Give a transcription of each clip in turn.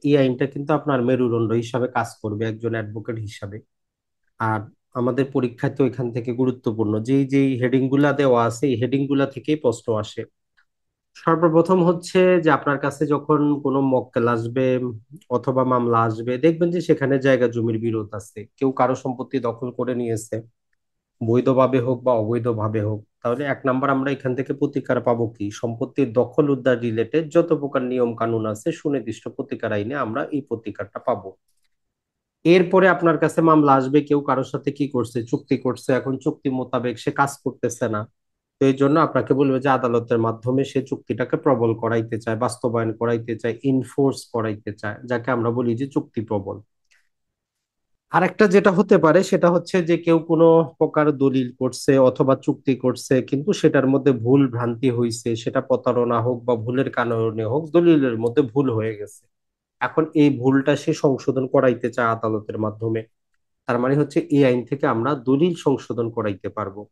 এই আইনটা কিন্তু আপনার মেরুদণ্ড হিসাবে কাজ করবে একজন অ্যাডভোকেট হিসাবে। আর আমাদের পরীক্ষায় তো এখান থেকে গুরুত্বপূর্ণ যেই হেডিং গুলা দেওয়া আছে, এই হেডিং গুলা থেকেই প্রশ্ন আসে। সর্বপ্রথম হচ্ছে যে আপনার কাছে যখন কোনো মক্কেল আসবে অথবা মামলা আসবে, দেখবেন যে সেখানে জায়গা জমির বিরোধ আছে, কেউ কারো সম্পত্তি দখল করে নিয়েছে, বৈধভাবে হোক বা অবৈধভাবে হোক। তাহলে এক নাম্বার আমরা এখান থেকে প্রতিকার পাবো কি? সম্পত্তির দখল উদ্ধার রিলেটেড যত প্রকার নিয়ম কানুন আছে সুনির্দিষ্ট প্রতিকার আইনে আমরা এই প্রতিকারটা পাবো। এরপরে আপনার কাছে মামলা আসবে, কেউ কারোর সাথে কি করছে, চুক্তি করছে, এখন চুক্তি মোতাবেক সে কাজ করতেছে না। তো এই জন্য আপনাকে বলবে যে আদালতের মাধ্যমে সে চুক্তিটাকে প্রবল করাইতে চায়, বাস্তবায়ন করাইতে চায়, ইনফোর্স করাইতে চায়, যাকে আমরা বলি যে চুক্তি প্রবল। আরেকটা যেটা হতে পারে সেটা হচ্ছে যে কেউ কোনো প্রকার দলিল করছে অথবা চুক্তি করছে, কিন্তু সেটার মধ্যে ভুল ভ্রান্তি হয়েছে, সেটা প্রতারণা হোক বা ভুলের কারণে হোক, দলিলের মধ্যে ভুল হয়ে গেছে। এখন এই ভুলটা সে সংশোধন করাইতে চায় আদালতের মাধ্যমে। তার মানে হচ্ছে এই আইন থেকে আমরা দলিল সংশোধন করাইতে পারবো।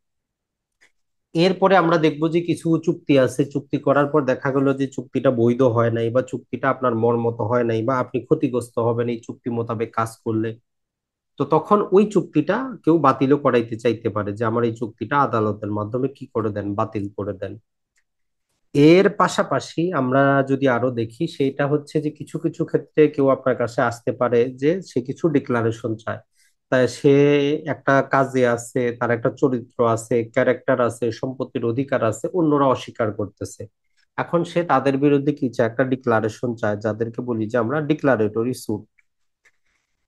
এরপরে আমরা দেখবো যে কিছু চুক্তি আছে, চুক্তি করার পর দেখা গেল যে চুক্তিটা বৈধ হয় নাই, বা চুক্তিটা আপনার মন মতো হয় নাই, বা আপনি ক্ষতিগ্রস্ত হবেন এই চুক্তি মোতাবেক কাজ করলে। তো তখন ওই চুক্তিটা কেউ বাতিলও করাইতে চাইতে পারে, যে আমার এই চুক্তিটা আদালতের মাধ্যমে কি করে দেন, বাতিল করে দেন। এর পাশাপাশি আমরা যদি আরো দেখি, সেটা হচ্ছে যে কিছু কিছু ক্ষেত্রে কেউ আপনার কাছে আসতে পারে যে সে কিছু ডিক্লারেশন চায়। তাই সে একটা কাজে আছে, তার একটা চরিত্র আছে, ক্যারেক্টার আছে, সম্পত্তির অধিকার আছে, অন্যরা অস্বীকার করতেছে। এখন সে তাদের বিরুদ্ধে কি চায়, একটা ডিক্লারেশন চায়, যাদেরকে বলি যে আমরা ডিক্লারেটরি সুট।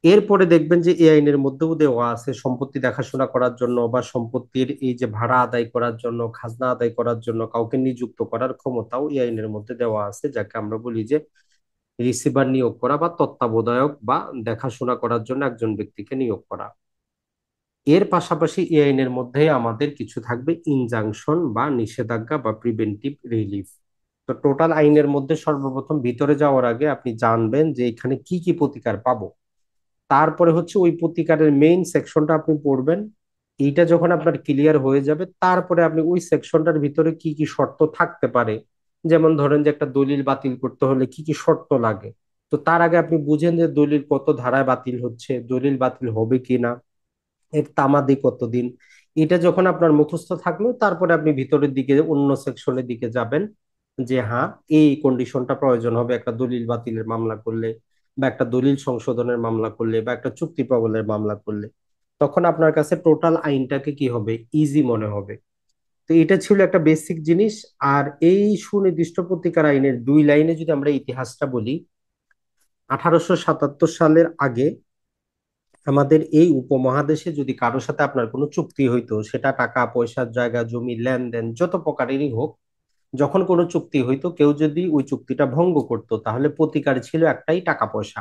এরপরে দেখবেন যে এই আইনের মধ্যেও দেওয়া আছে সম্পত্তি দেখাশোনা করার জন্য বা সম্পত্তির এই যে ভাড়া আদায় করার জন্য, খাজনা আদায় করার জন্য কাউকে নিযুক্ত করার ক্ষমতাও এই আইনের মধ্যে দেওয়া আছে, যাকে আমরা বলি যে রিসিভার নিয়োগ করা বা তত্ত্বাবধায়ক বা দেখাশোনা করার জন্য একজন ব্যক্তিকে নিয়োগ করা। এর পাশাপাশি এই আইনের মধ্যে আমাদের কিছু থাকবে ইনজাংশন বা নিষেধাজ্ঞা বা প্রিভেন্টিভ রিলিফ। তো টোটাল আইনের মধ্যে সর্বপ্রথম ভিতরে যাওয়ার আগে আপনি জানবেন যে এখানে কি কি প্রতিকার পাবো। তারপরে হচ্ছে ওই প্রতিকারের মেইন সেকশনটা আপনি পড়বেন। এইটা যখন আপনার ক্লিয়ার হয়ে যাবে, তারপরে আপনি ওই সেকশনটার ভিতরে কি কি শর্ত থাকতে পারে, যেমন ধরেন যে একটা দলিল বাতিল করতে হলে কি কি শর্ত লাগে। তো তার আগে আপনি বুঝেন যে দলিল কত ধারায় বাতিল হচ্ছে, দলিল বাতিল হবে কিনা, এর তামাদি কতদিন। এটা যখন আপনার মুখস্থ থাকলো, তারপরে আপনি ভিতরের দিকে অন্য সেকশনের দিকে যাবেন, যে হ্যাঁ এই কন্ডিশনটা প্রয়োজন হবে একটা দলিল বাতিলের মামলা করলে, বা একটা দলিল সংশোধনের মামলা করলে, বা একটা চুক্তি প্রবলের মামলা করলে। তখন আপনার কাছে টোটাল আইনটাকে কি হবে, ইজি মনে হবে। তো এটা ছিল একটা বেসিক জিনিস। আর এই সুনির্দিষ্ট প্রতিকার আইনের 2 লাইনে যদি আমরা ইতিহাসটা বলি, 1877 সালের আগে আমাদের এই উপমহাদেশে যদি কারোর সাথে আপনার কোনো চুক্তি হইতো, সেটা টাকা পয়সা, জায়গা জমি, লেনদেন যত প্রকারেরই হোক, যখন কোনো চুক্তি হইতো, কেউ যদি ওই চুক্তিটা ভঙ্গ করতো তাহলে প্রতিকার ছিল একটাই, টাকা পয়সা।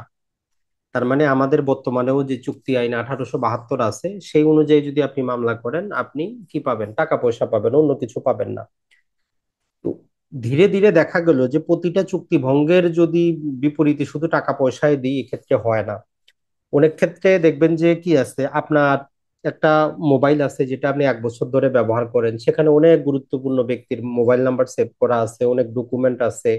তার মানে আমাদের বর্তমানেও যে চুক্তি আইন 1872 আছে, সেই অনুযায়ী যদি আপনি মামলা করেন, আপনি কি পাবেন, টাকা পয়সা পাবেন, অন্য কিছু পাবেন না। তো ধীরে ধীরে দেখা গেল যে প্রতিটা চুক্তি ভঙ্গের যদি বিপরীতে শুধু টাকা পয়সায় দিই, এক্ষেত্রে হয় না। অনেক ক্ষেত্রে দেখবেন যে কি আছে, আপনার একটা মোবাইল আছে যেটা আপনি 1 বছর ধরে ব্যবহার করেন, সেখানে অনেক গুরুত্বপূর্ণ ব্যক্তির মোবাইল নাম্বার সেভ করা আছে, অনেক ডকুমেন্ট আছে,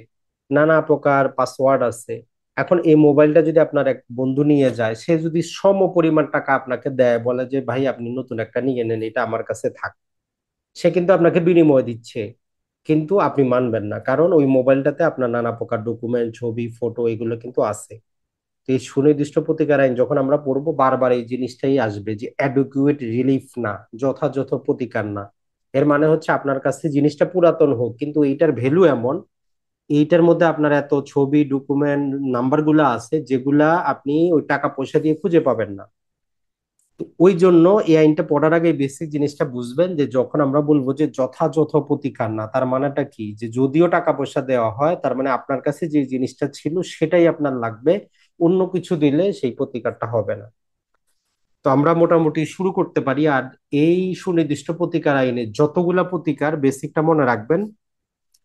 নানা প্রকার পাসওয়ার্ড আছে। এখন এই মোবাইলটা যদি আপনার এক বন্ধু নিয়ে যায়, সে যদি সম পরিমাণ টাকা আপনাকে দেয়, বলে যে ভাই আপনি নতুন একটা নিয়ে নেন, এটা আমার কাছে থাক, সে কিন্তু আপনাকে বিনিময় দিচ্ছে, কিন্তু আপনি মানবেন না, কারণ ওই মোবাইলটাতে আপনার নানা প্রকার ডকুমেন্ট, ছবি, ফটো এগুলো কিন্তু আছে। তো এই সুনির্দিষ্ট প্রতিকার আইন যখন আমরা পড়বো, বারবার এই জিনিসটাই আসবে যে অ্যাডুকুয়েট রিলিফ না, যথাযথ প্রতিকার না। এর মানে হচ্ছে আপনার কাছে জিনিসটা পুরাতন হোক, কিন্তু এইটার ভ্যালু এমন, এইটার মধ্যে আপনার এত ছবি, ডকুমেন্ট, নাম্বার গুলা আছে, যেগুলা আপনি ওই টাকা পয়সা দিয়ে খুঁজে পাবেন না। তো ওই জন্য এই আইনটা পড়ার আগে বেসিক জিনিসটা বুঝবেন, যে যখন আমরা বলবো যে যথাযথ প্রতিকার না, তার মানেটা কি, যে যদিও টাকা পয়সা দেওয়া হয়, তার মানে আপনার কাছে যে জিনিসটা ছিল সেটাই আপনার লাগবে, অন্য কিছু দিলে সেই প্রতিকারটা হবে না। তো আমরা মোটামুটি শুরু করতে পারি। আর এই সুনির্দিষ্ট প্রতিকার আইনে যতগুলা প্রতিকার, বেসিকটা মনে রাখবেন,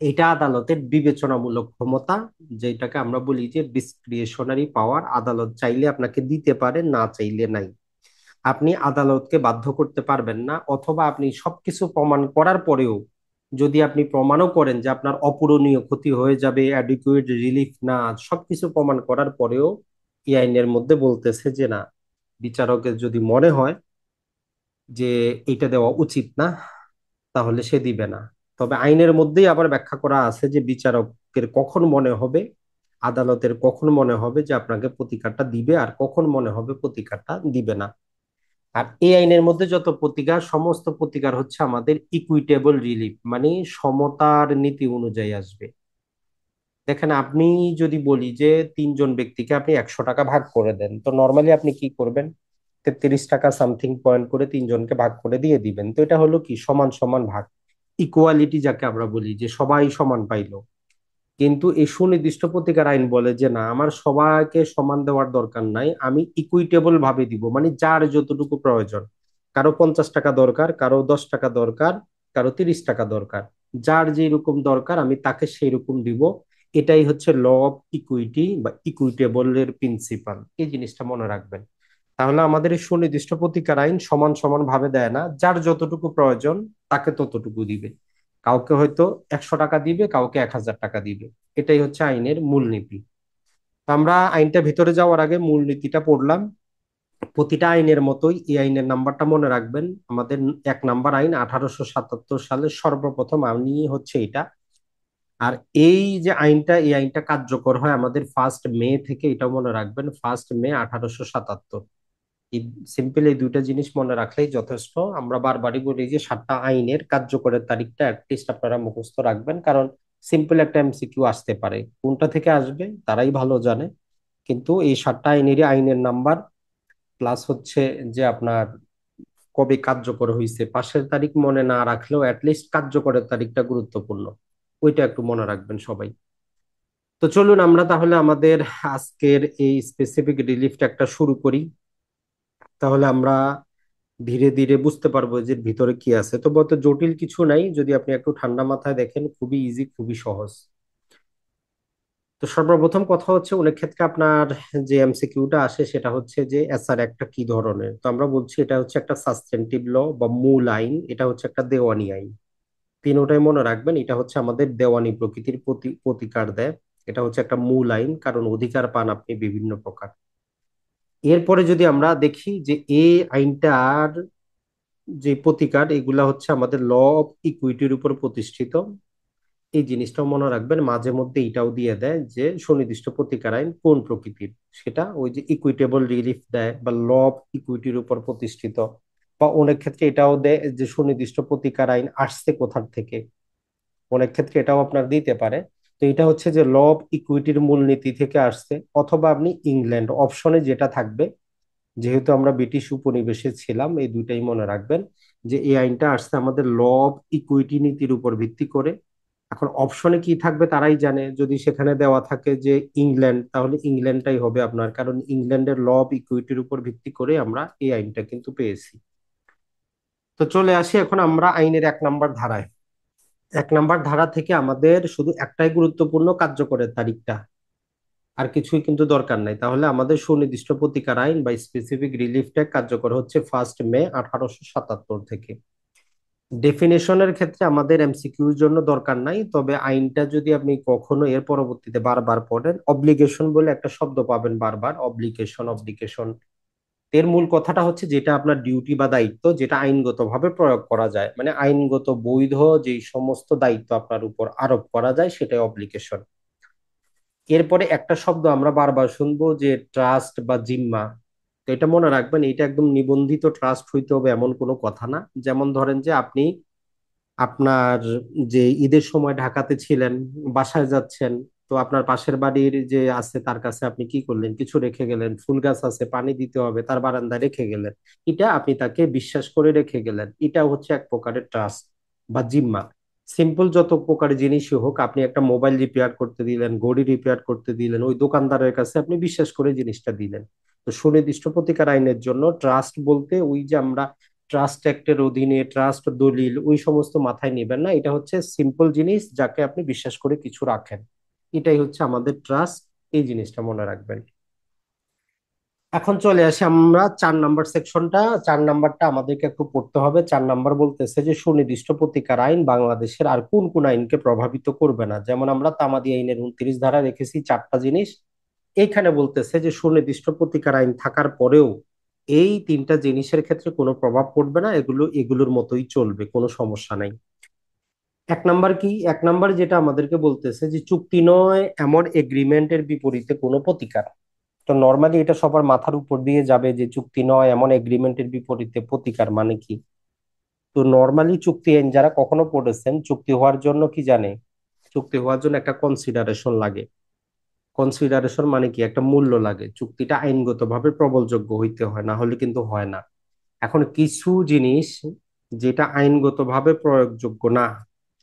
এটা আদালতের বিবেচনামূলক ক্ষমতা, যেটাকে আমরা বলি যে ডিসক্রিশনারি পাওয়ার। আদালত চাইলে আপনাকে দিতে পারে, না চাইলে নাই। আপনি আদালতকে বাধ্য করতে পারবেন না, অথবা আপনি সবকিছু প্রমাণ করার পরেও যদি আপনি প্রমাণও করেন যে আপনার অপূরণীয় ক্ষতি হয়ে যাবে, অ্যাডিকুয়েট রিলিফ না, সবকিছু প্রমাণ করার পরেও এই আইনের মধ্যে বলতেছে যে না, বিচারকের যদি মনে হয় যে এটা দেওয়া উচিত না, তাহলে সে দিবে না। তবে আইনের মধ্যেই আবার ব্যাখ্যা করা আছে যে বিচারকের কখন মনে হবে, আদালতের কখন মনে হবে যে আপনাকে প্রতিকারটা দিবে, আর কখন মনে হবে প্রতিকারটা দিবে না। আর এই আইনের মধ্যে যত প্রতিকার, সমস্ত প্রতিকার হচ্ছে আমাদের ইকুইটেবল রিলিফ, মানে সমতার নীতি অনুযায়ী আসবে। দেখেন, আপনি যদি বলি যে তিনজন ব্যক্তিকে আপনি 100 টাকা ভাগ করে দেন, তো নর্মালি আপনি কি করবেন? 33 টাকা সামথিং পয়েন্ট করে তিনজনকে ভাগ করে দিয়ে দিবেন। তো এটা হলো কি, সমান সমান ভাগ, ইকুয়ালিটি যাকে আমরা বলি, যে সবাই সমান পাইলো। কিন্তু এই সুনির্দিষ্ট প্রতিকার আইন বলে যে না, আমার সবাইকে সমান দেওয়ার দরকার নাই, আমি ইকুইটেবল ভাবে দিব, মানে যার যতটুকু প্রয়োজন। কারো 50 টাকা দরকার, কারো 10 টাকা দরকার, কারো 30 টাকা দরকার, যার যেরকম দরকার আমি তাকে সেই রকম দিব। এটাই হচ্ছে ল অফ ইকুইটি বা ইকুইটেবল এর প্রিন্সিপাল। এই জিনিসটা মনে রাখবেন। তাহলে আমাদের এই সুনির্দিষ্ট প্রতিকার আইন সমান সমান ভাবে দেয় না, যার যতটুকু প্রয়োজন তাকে ততটুকু দিবে। কাউকে হয়তো 100 টাকা দিবে, কাউকে 1000 টাকা দিবে। এটাই হচ্ছে আইনের মূলনীতি। তো আমরা আইনটা ভিতরে যাওয়ার আগে মূলনীতিটা পড়লাম। প্রতিটা আইনের মতোই এই আইনের নাম্বারটা মনে রাখবেন। আমাদের 1 নাম্বার আইন 1877 সালে সর্বপ্রথম আইনই হচ্ছে এটা। আর এই যে আইনটা, এই আইনটা কার্যকর হয় আমাদের 1 মে থেকে, এটা মনে রাখবেন, 1 মে 1877। এই সিম্পল এই দুইটা জিনিস মনে রাখলেই যথেষ্ট। আমরা বারবারই বলি যে 7টা আইনের কার্যকরের তারিখটা অ্যাটলিস্ট আপনারা মুখস্থ রাখবেন, কারণ সিম্পল একটা এমসিকিউ আসতে পারে। কোনটা থেকে আসবে তারাই ভালো জানে। কিন্তু এই 7টা আইনেরই আইনের নাম্বার প্লাস হচ্ছে যে আপনার কবে কার্যকর হয়েছে, পাশের তারিখ মনে না রাখলেও অ্যাটলিস্ট কার্যকরের তারিখটা গুরুত্বপূর্ণ, ওইটা একটু মনে রাখবেন সবাই। তো চলুন আমরা তাহলে আমাদের আজকের এই স্পেসিফিক রিলিফটা একটা শুরু করি। তাহলে আমরা ধীরে ধীরে বুঝতে পারবো যে ভিতরে কি আছে। তো বলতে জটিল কিছু নাই, যদি আপনি একটু ঠান্ডা মাথায় দেখেন, খুবই ইজি, খুবই সহজ। তো সর্বপ্রথম কথা হচ্ছে, অনেক ক্ষেত্রে আপনার যে এমসিকিউটা আসে সেটা হচ্ছে যে এসআর একটা কি ধরনের। তো আমরা বলছি এটা হচ্ছে একটা সাবস্টেন্টিভ ল বা মূল আইন, এটা হচ্ছে একটা দেওয়ানি আইন। তিনোটাই মনে রাখবেন, এটা হচ্ছে আমাদের দেওয়ানি প্রকৃতির প্রতিকার দেয়। এটা হচ্ছে একটা মূল আইন, কারণ অধিকার পান আপনি বিভিন্ন প্রকার। এরপরে যদি আমরা দেখি যে এই আইনটার যে প্রতিকার, এগুলা হচ্ছে আমাদের ল অফ ইকুইটির উপর প্রতিষ্ঠিত। এই জিনিসটাও মনে রাখবেন, মাঝে মধ্যে এটাও দিয়ে দেয় যে সুনির্দিষ্ট প্রতিকার আইন কোন প্রকৃতির, সেটা ওই যে ইকুইটেবল রিলিফ দেয় বা ল অফ ইকুইটির উপর প্রতিষ্ঠিত। বা অনেক ক্ষেত্রে এটাও দেয় যে সুনির্দিষ্ট প্রতিকার আইন আসছে কোথার থেকে, অনেক ক্ষেত্রে এটাও আপনার দিতে পারে। তো এটা হচ্ছে যে ল অফ ইকুইটির মূলনীতি থেকে আসছে, অথবা আপনি ইংল্যান্ড অপশনে যেটা থাকবে। যেহেতু আমরা ব্রিটিশ উপনিবেশে ছিলাম, এই দুইটাই মনে রাখবেন যে এই আইনটা আসছে আমাদের ল অফ ইকুইটি নীতির উপর ভিত্তি করে। এখন অপশনে কি থাকবে তারাই জানে, যদি সেখানে দেওয়া থাকে যে ইংল্যান্ড, তাহলে ইংল্যান্ডটাই হবে আপনার, কারণ ইংল্যান্ডের ল অফ ইকুইটির উপর ভিত্তি করে আমরা এই আইনটা কিন্তু পেয়েছি। তো চলে আসি এখন আমরা আইনের 1 নাম্বার ধারায়। 1 নাম্বার ধারা থেকে আমাদের শুধু একটাই গুরুত্বপূর্ণ, কার্যকরের তারিখটা, আর কিছুই কিন্তু দরকার নাই। তাহলে আমাদের সুনির্দিষ্ট প্রতিকার আইন বা স্পেসিফিক রিলিফটা কার্যকর হচ্ছে 1 মে 1877 থেকে। ডেফিনেশনের ক্ষেত্রে আমাদের এমসিকিউর জন্য দরকার নাই, তবে আইনটা যদি আপনি কখনো এর পরবর্তীতে বারবার পড়েন, অব্লিগেশন বলে একটা শব্দ পাবেন বারবার, অব্লিগেশন অব্লিগেশন। এর মূল কথাটা হচ্ছে যেটা আপনার ডিউটি বা দায়িত্ব, যেটা আইনগতভাবে প্রয়োগ করা যায়, মানে আইনগত বৈধ যেই সমস্ত দায়িত্ব আপনার উপর আরোপ করা যায়, সেটাই অব্লিগেশন। এরপরে একটা শব্দ আমরা বারবার শুনবো, যে ট্রাস্ট বা জিম্মা। তো এটা মনে রাখবেন, এটা একদম নিবন্ধিত ট্রাস্ট হইতে হবে এমন কোনো কথা না। যেমন ধরেন যে আপনি আপনার যে ঈদের সময় ঢাকাতে ছিলেন, বাসায় যাচ্ছেন, তো আপনার পাশের বাড়ির যে আছে তার কাছে আপনি কি করলেন, কিছু রেখে গেলেন, ফুল গাছ আছে পানি দিতে হবে, তার বারান্দায় রেখে গেলেন। এটা আপনি তাকে বিশ্বাস করে রেখে গেলেন, এটা হচ্ছে এক প্রকারের ট্রাস্ট বা জিম্মা। সিম্পল যত প্রকার জিনিসই হোক, আপনি একটা মোবাইল রিপেয়ার করতে দিলেন, ঘড়ি রিপেয়ার করতে দিলেন, ওই দোকানদারের কাছে আপনি বিশ্বাস করে জিনিসটা দিলেন। তো সুনির্দিষ্ট প্রতিকার আইনের জন্য ট্রাস্ট বলতে ওই যে আমরা ট্রাস্ট অ্যাক্টের অধীনে ট্রাস্ট দলিল ওই সমস্ত মাথায় নেবেন না, এটা হচ্ছে সিম্পল জিনিস যাকে আপনি বিশ্বাস করে কিছু রাখেন, এটাই হচ্ছে আমাদের ট্রাস্ট। এই জিনিসটা মনে রাখবেন। এখন চলে আসি আমরা 4 নম্বর সেকশনটা। 4 নম্বরটা আমাদেরকে একটু পড়তে হবে। 4 নম্বর বলতেছে যে সুনির্দিষ্ট প্রতিকার আইন বাংলাদেশের আর কোন কোন আইনকে প্রভাবিত করবে না। যেমন আমরা তামাদি আইনের 29 ধারা রেখেছি 4টা জিনিস। এইখানে বলতেছে যে সুনির্দিষ্ট প্রতিকার আইন থাকার পরেও এই 3টা জিনিসের ক্ষেত্রে কোনো প্রভাব পড়বে না, এগুলো এগুলোর মতোই চলবে, কোনো সমস্যা নাই। 1 নম্বর কি? 1 নম্বর যেটা আমাদেরকে বলতেছে যে চুক্তি নয় এমন এগ্রিমেন্টের বিপরীতে কোনো প্রতিকার। তো নর্মালি এটা সবার মাথার উপর দিয়ে যাবে যে চুক্তি নয় এমন এগ্রিমেন্টের বিপরীতে প্রতিকার মানে কি। তো নর্মালি চুক্তি আইন যারা কখনো পড়েছেন, চুক্তি হওয়ার জন্য কি জানে, চুক্তি হওয়ার জন্য একটা কনসিডারেশন লাগে। কনসিডারেশন মানে কি, একটা মূল্য লাগে। চুক্তিটা আইনগতভাবে প্রবলযোগ্য হইতে হয়, না হলে কিন্তু হয় না। এখন কিছু জিনিস যেটা আইনগতভাবে প্রয়োগযোগ্য না,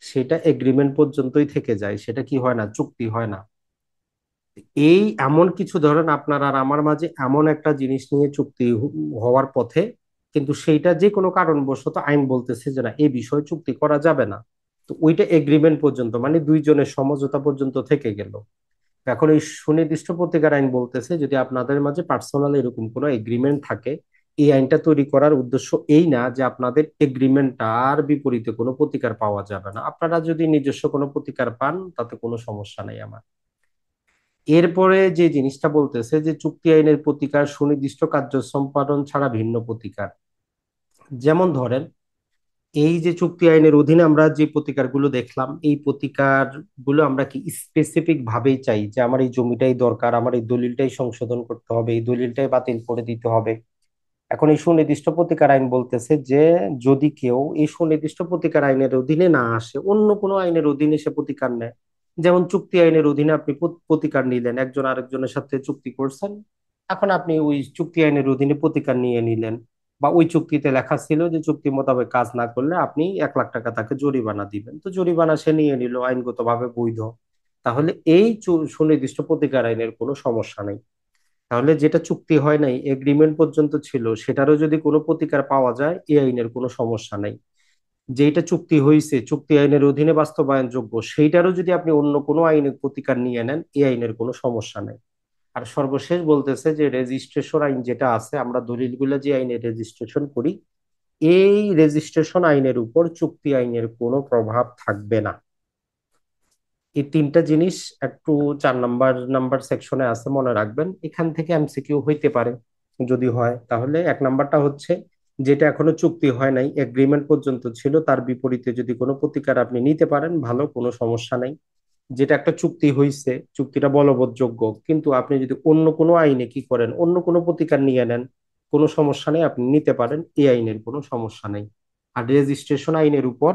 সেটা এগ্রিমেন্ট পর্যন্তই থেকে যায়, সেটা কি হয় না, চুক্তি হয় না। এই এমন কিছু, ধরেন আপনার আর আমার মাঝে এমন একটা জিনিস নিয়ে চুক্তি হওয়ার পথে, কিন্তু সেইটা যে কোনো কারণবশত আইন বলতেছে যে না, এই বিষয়ে চুক্তি করা যাবে না। তো ওইটা এগ্রিমেন্ট পর্যন্ত, মানে দুইজনের সমঝোতা পর্যন্ত থেকে গেল। এখন এই সুনির্দিষ্ট প্রতিকার আইন বলতেছে যদি আপনাদের মাঝে পার্সোনাল এরকম কোনো এগ্রিমেন্ট থাকে, এই আইনটা তৈরি করার উদ্দেশ্য এই না যে আপনাদের এগ্রিমেন্টটার বিপরীতে কোনো প্রতিকার পাওয়া যাবে না। আপনারা যদি নিজস্ব কোনো প্রতিকার পান তাতে কোনো সমস্যা নাই আমার। এরপরে যে জিনিসটা বলতেছে যে চুক্তি আইনের প্রতিকার সুনির্দিষ্ট কার্য সম্পাদন ছাড়া ভিন্ন প্রতিকার। যেমন ধরেন, এই যে চুক্তি আইনের অধীনে আমরা যে প্রতিকারগুলো দেখলাম, এই প্রতিকারগুলো আমরা কি স্পেসিফিক ভাবেই চাই যে আমার এই জমিটাই দরকার, আমার এই দলিলটাই সংশোধন করতে হবে, এই দলিলটাই বাতিল করে দিতে হবে। এখন এই সুনির্দিষ্ট প্রতিকার আইন বলতেছে যে যদি কেউ এই সুনির্দিষ্ট প্রতিকার আইনের অধীনে না আসে, অন্য কোনো আইনের অধীনে সে প্রতিকার নেয়। যেমন চুক্তি আইনের অধীনে আপনি প্রতিকার নিলেন, একজন আরেকজনের সাথে চুক্তি করছেন, এখন আপনি ওই চুক্তি আইনের অধীনে প্রতিকার নিয়ে নিলেন, বা ওই চুক্তিতে লেখা ছিল যে চুক্তি মোতাবেক কাজ না করলে আপনি 1 লাখ টাকা তাকে জরিমানা দিবেন, তো জরিমানা সে নিয়ে নিল, আইনগতভাবে বৈধ। তাহলে এই সুনির্দিষ্ট প্রতিকার আইনের কোনো সমস্যা নেই। তাহলে যেটা চুক্তি হয় নাই, এগ্রিমেন্ট পর্যন্ত ছিল, সেটারও যদি কোনো প্রতিকার পাওয়া যায়, এই আইনের কোনো সমস্যা নাই। যেটা চুক্তি হয়েছে, চুক্তি আইনের অধীনে বাস্তবায়নযোগ্য, সেইটারও যদি আপনি অন্য কোনো আইনের প্রতিকার নিয়ে নেন, এই আইনের কোনো সমস্যা নাই। আর সর্বশেষ বলতেছে যে রেজিস্ট্রেশন আইন যেটা আছে, আমরা দলিলগুলো যে আইনে রেজিস্ট্রেশন করি, এই রেজিস্ট্রেশন আইনের উপর চুক্তি আইনের কোনো প্রভাব থাকবে না। এই 3টা জিনিস একটু 4 নাম্বার সেকশনে আছে, মনে রাখবেন। এখান থেকে এমসিকিউ হইতে পারে। যদি হয় তাহলে 1 নাম্বারটা হচ্ছে যেটা এখনো চুক্তি হয় নাই, এগ্রিমেন্ট পর্যন্ত ছিল, তার বিপরীতে যদি কোনো প্রতিকার আপনি নিতে পারেন ভালো, কোনো সমস্যা নাই। যেটা একটা চুক্তি হয়েছে, চুক্তিটা বলবৎযোগ্য, কিন্তু আপনি যদি অন্য কোনো আইনে কি করেন, অন্য কোনো প্রতিকার নিয়ে নেন, কোনো সমস্যা নেই, আপনি নিতে পারেন, এই আইনের কোনো সমস্যা নেই। আর রেজিস্ট্রেশন আইনের উপর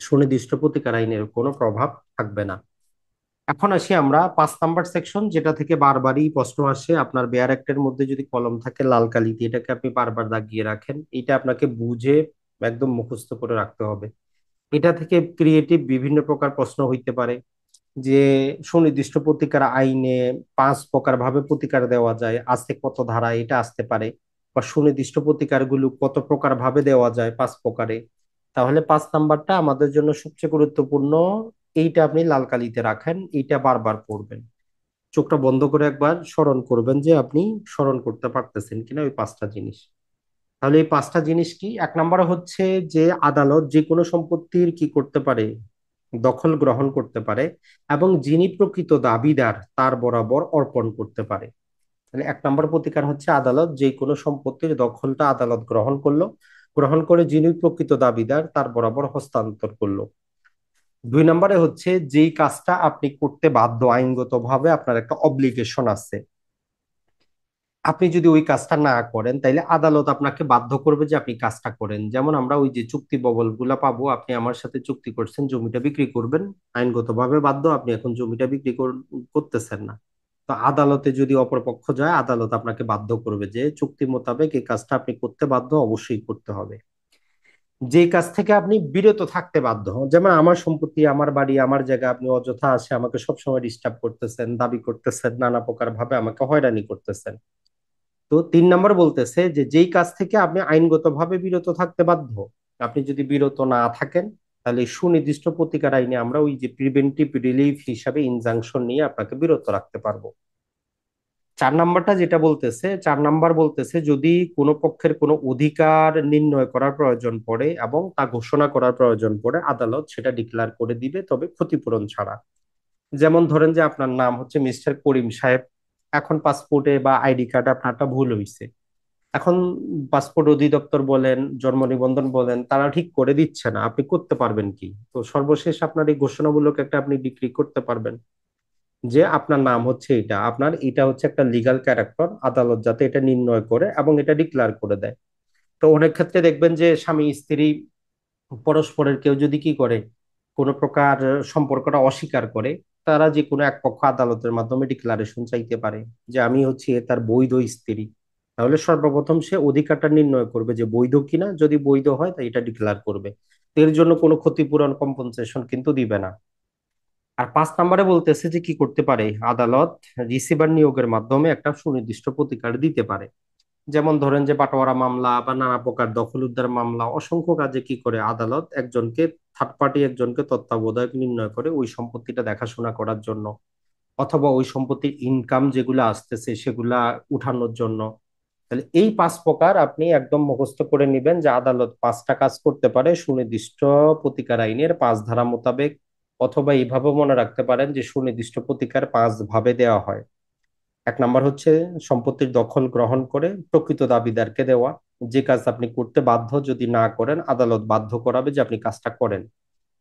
সুনির্দিষ্ট প্রতিকার আইনের কোনো প্রভাব থাকবে না। এখন আসি আমরা 5 নাম্বার সেকশন, যেটা থেকে বারবারই প্রশ্ন আসে। আপনার বেয়ার অ্যাক্টের মধ্যে যদি কলম থাকে লাল কালিতে, এটাকে আপনি বারবার দাগিয়ে রাখেন, এটা আপনাকে বুঝে একদম মুখস্থ করে রাখতে হবে। এটা থেকে ক্রিয়েটিভ বিভিন্ন প্রকার প্রশ্ন হইতে পারে। যে সুনির্দিষ্ট প্রতিকার আইনে 5 প্রকার ভাবে প্রতিকার দেওয়া যায়, আছে কত ধারা, এটা আসতে পারে। বা সুনির্দিষ্ট প্রতিকার গুলো কত প্রকার ভাবে দেওয়া যায় 5 প্রকারে। তাহলে 5 নাম্বারটা আমাদের জন্য সবচেয়ে গুরুত্বপূর্ণ। এইটা আপনি লাল কালিতে রাখেন, এইটা বারবার পড়বেন। চোখটা বন্ধ করে একবার স্মরণ করবেন যে আপনি স্মরণ করতে পারতেছেন কিনা ওই 5টা জিনিস। তাহলে এই 5টা জিনিস কি? 1 নম্বর হচ্ছে যে আদালত যে কোনো সম্পত্তির কি করতে পারে, দখল গ্রহণ করতে পারে, এবং যিনি প্রকৃত দাবিদার তার বরাবর অর্পণ করতে পারে। তাহলে 1 নম্বর প্রতিকার হচ্ছে আদালত যে কোনো সম্পত্তির দখলটা আদালত গ্রহণ করলো, গ্রহণ করে যিনি প্রকৃত দাবিদার তার বরাবর হস্তান্তর করলো। 2 নম্বরে হচ্ছে যেই কাজটা আপনি করতে বাধ্য, আইনগতভাবে আপনার একটা অব্লিগেশন আছে, আপনি যদি ওই কাজটা না করেন তাইলে আদালত আপনাকে বাধ্য করবে যে আপনি কাজটা করেন। যেমন আমরা ওই যে চুক্তি ববল গুলা পাবো, আপনি আমার সাথে চুক্তি করছেন জমিটা বিক্রি করবেন, আইনগতভাবে বাধ্য, আপনি এখন জমিটা বিক্রি করতেছেন না। তো আদালতে যদি অপরপক্ষ যায়, আদালত আপনাকে বাধ্য করবে যে চুক্তি মোতাবেক এই কাজটা আপনি করতে বাধ্য, অবশ্যই করতে হবে। যে কাজ থেকে আপনি বিরত থাকতে বাধ্য হন, যেমন আমার সম্পত্তি, আমার বাড়ি, আমার জায়গা, আপনি অযথা আসে আমাকে সবসময় ডিস্টার্ব করতেছেন, দাবি করতেছেন, নানা প্রকার ভাবে আমাকে হয়রানি করতেছেন। তো 3 নম্বর বলতেছে যে যেই কাজ থেকে আপনি আইনগতভাবে বিরত থাকতে বাধ্য, আপনি যদি বিরত না থাকেন, তাহলে এই সুনির্দিষ্ট প্রতিকার আইনে আমরা ওই যে প্রিভেন্টিভ রিলিফ হিসাবে ইনজাংশন নিয়ে আপনাকে বিরত রাখতে পারবো। চার নাম্বারটা যেটা বলতেছে, 4 নাম্বার বলতেছে যদি কোনো পক্ষের কোনো অধিকার নির্ণয় করার প্রয়োজন পড়ে এবং তা ঘোষণা করার প্রয়োজন পড়ে, আদালত সেটা ডিক্লার করে দিবে, তবে ক্ষতিপূরণ ছাড়া। যেমন ধরেন যে আপনার নাম হচ্ছে মিস্টার করিম সাহেব, এখন পাসপোর্টে বা আইডি কার্ডে আপনারটা ভুল হয়েছে। এখন পাসপোর্ট অধিদপ্তর বলেন, জন্ম নিবন্ধন বলেন, তারা ঠিক করে দিচ্ছে না, আপনি করতে পারবেন কি? তো সর্বশেষ আপনার এই ঘোষণামূলক একটা আপনি ডিক্রি করতে পারবেন যে আপনার নাম হচ্ছে এটা, আপনার এটা হচ্ছে একটা লিগ্যাল ক্যারেক্টার, আদালত যাতে এটা নির্ণয় করে এবং এটা ডিক্লার করে দেয়। তো অনেক ক্ষেত্রে দেখবেন যে স্বামী স্ত্রী পরস্পরের কেউ যদি কি করে, কোনো প্রকার সম্পর্কটা অস্বীকার করে, তারা যে কোনো এক পক্ষ আদালতের মাধ্যমে ডিক্লারেশন চাইতে পারে যে আমি হচ্ছে তার বৈধ স্ত্রী। তাহলে সর্বপ্রথম সে অধিকারটা নির্ণয় করবে যে বৈধ কিনা, যদি বৈধ হয় তাই এটা ডিক্লার করবে। এর জন্য কোনো ক্ষতিপূরণ কম্পনসেশন কিন্তু দিবে না। আর 5 নম্বরে বলতেছে যে কি করতে পারে আদালত, রিসিভার নিয়োগের মাধ্যমে একটা সুনির্দিষ্ট প্রতিকার দিতে পারে। যেমন ধরেন যে বাটোয়ারা মামলা বা নানা প্রকার দখল উদ্ধার মামলা, অসংখ্য কাজে কি করে আদালত একজনকে, থার্ড পার্টি একজনকে তত্ত্বাবধায়ক নির্ণয় করে ওই সম্পত্তিটা দেখাশোনা করার জন্য, অথবা ওই সম্পত্তির ইনকাম যেগুলো আসতেছে সেগুলা উঠানোর জন্য। তাহলে এই 5 প্রকার আপনি একদম মুখস্থ করে নিবেন যে আদালত 5টা কাজ করতে পারে সুনির্দিষ্ট প্রতিকার আইনের 5 ধারা মোতাবেক। অথবা এইভাবে মনে রাখতে পারেন যে সুনির্দিষ্ট প্রতিকার 5 ভাবে দেওয়া হয়। 1 নাম্বার হচ্ছে সম্পত্তির দখল গ্রহণ করে প্রকৃত দাবিদারকে দেওয়া, যে কাজ আপনি করতে বাধ্য, যদি না করেন আদালত বাধ্য করাবে যে আপনি কাজটা করেন।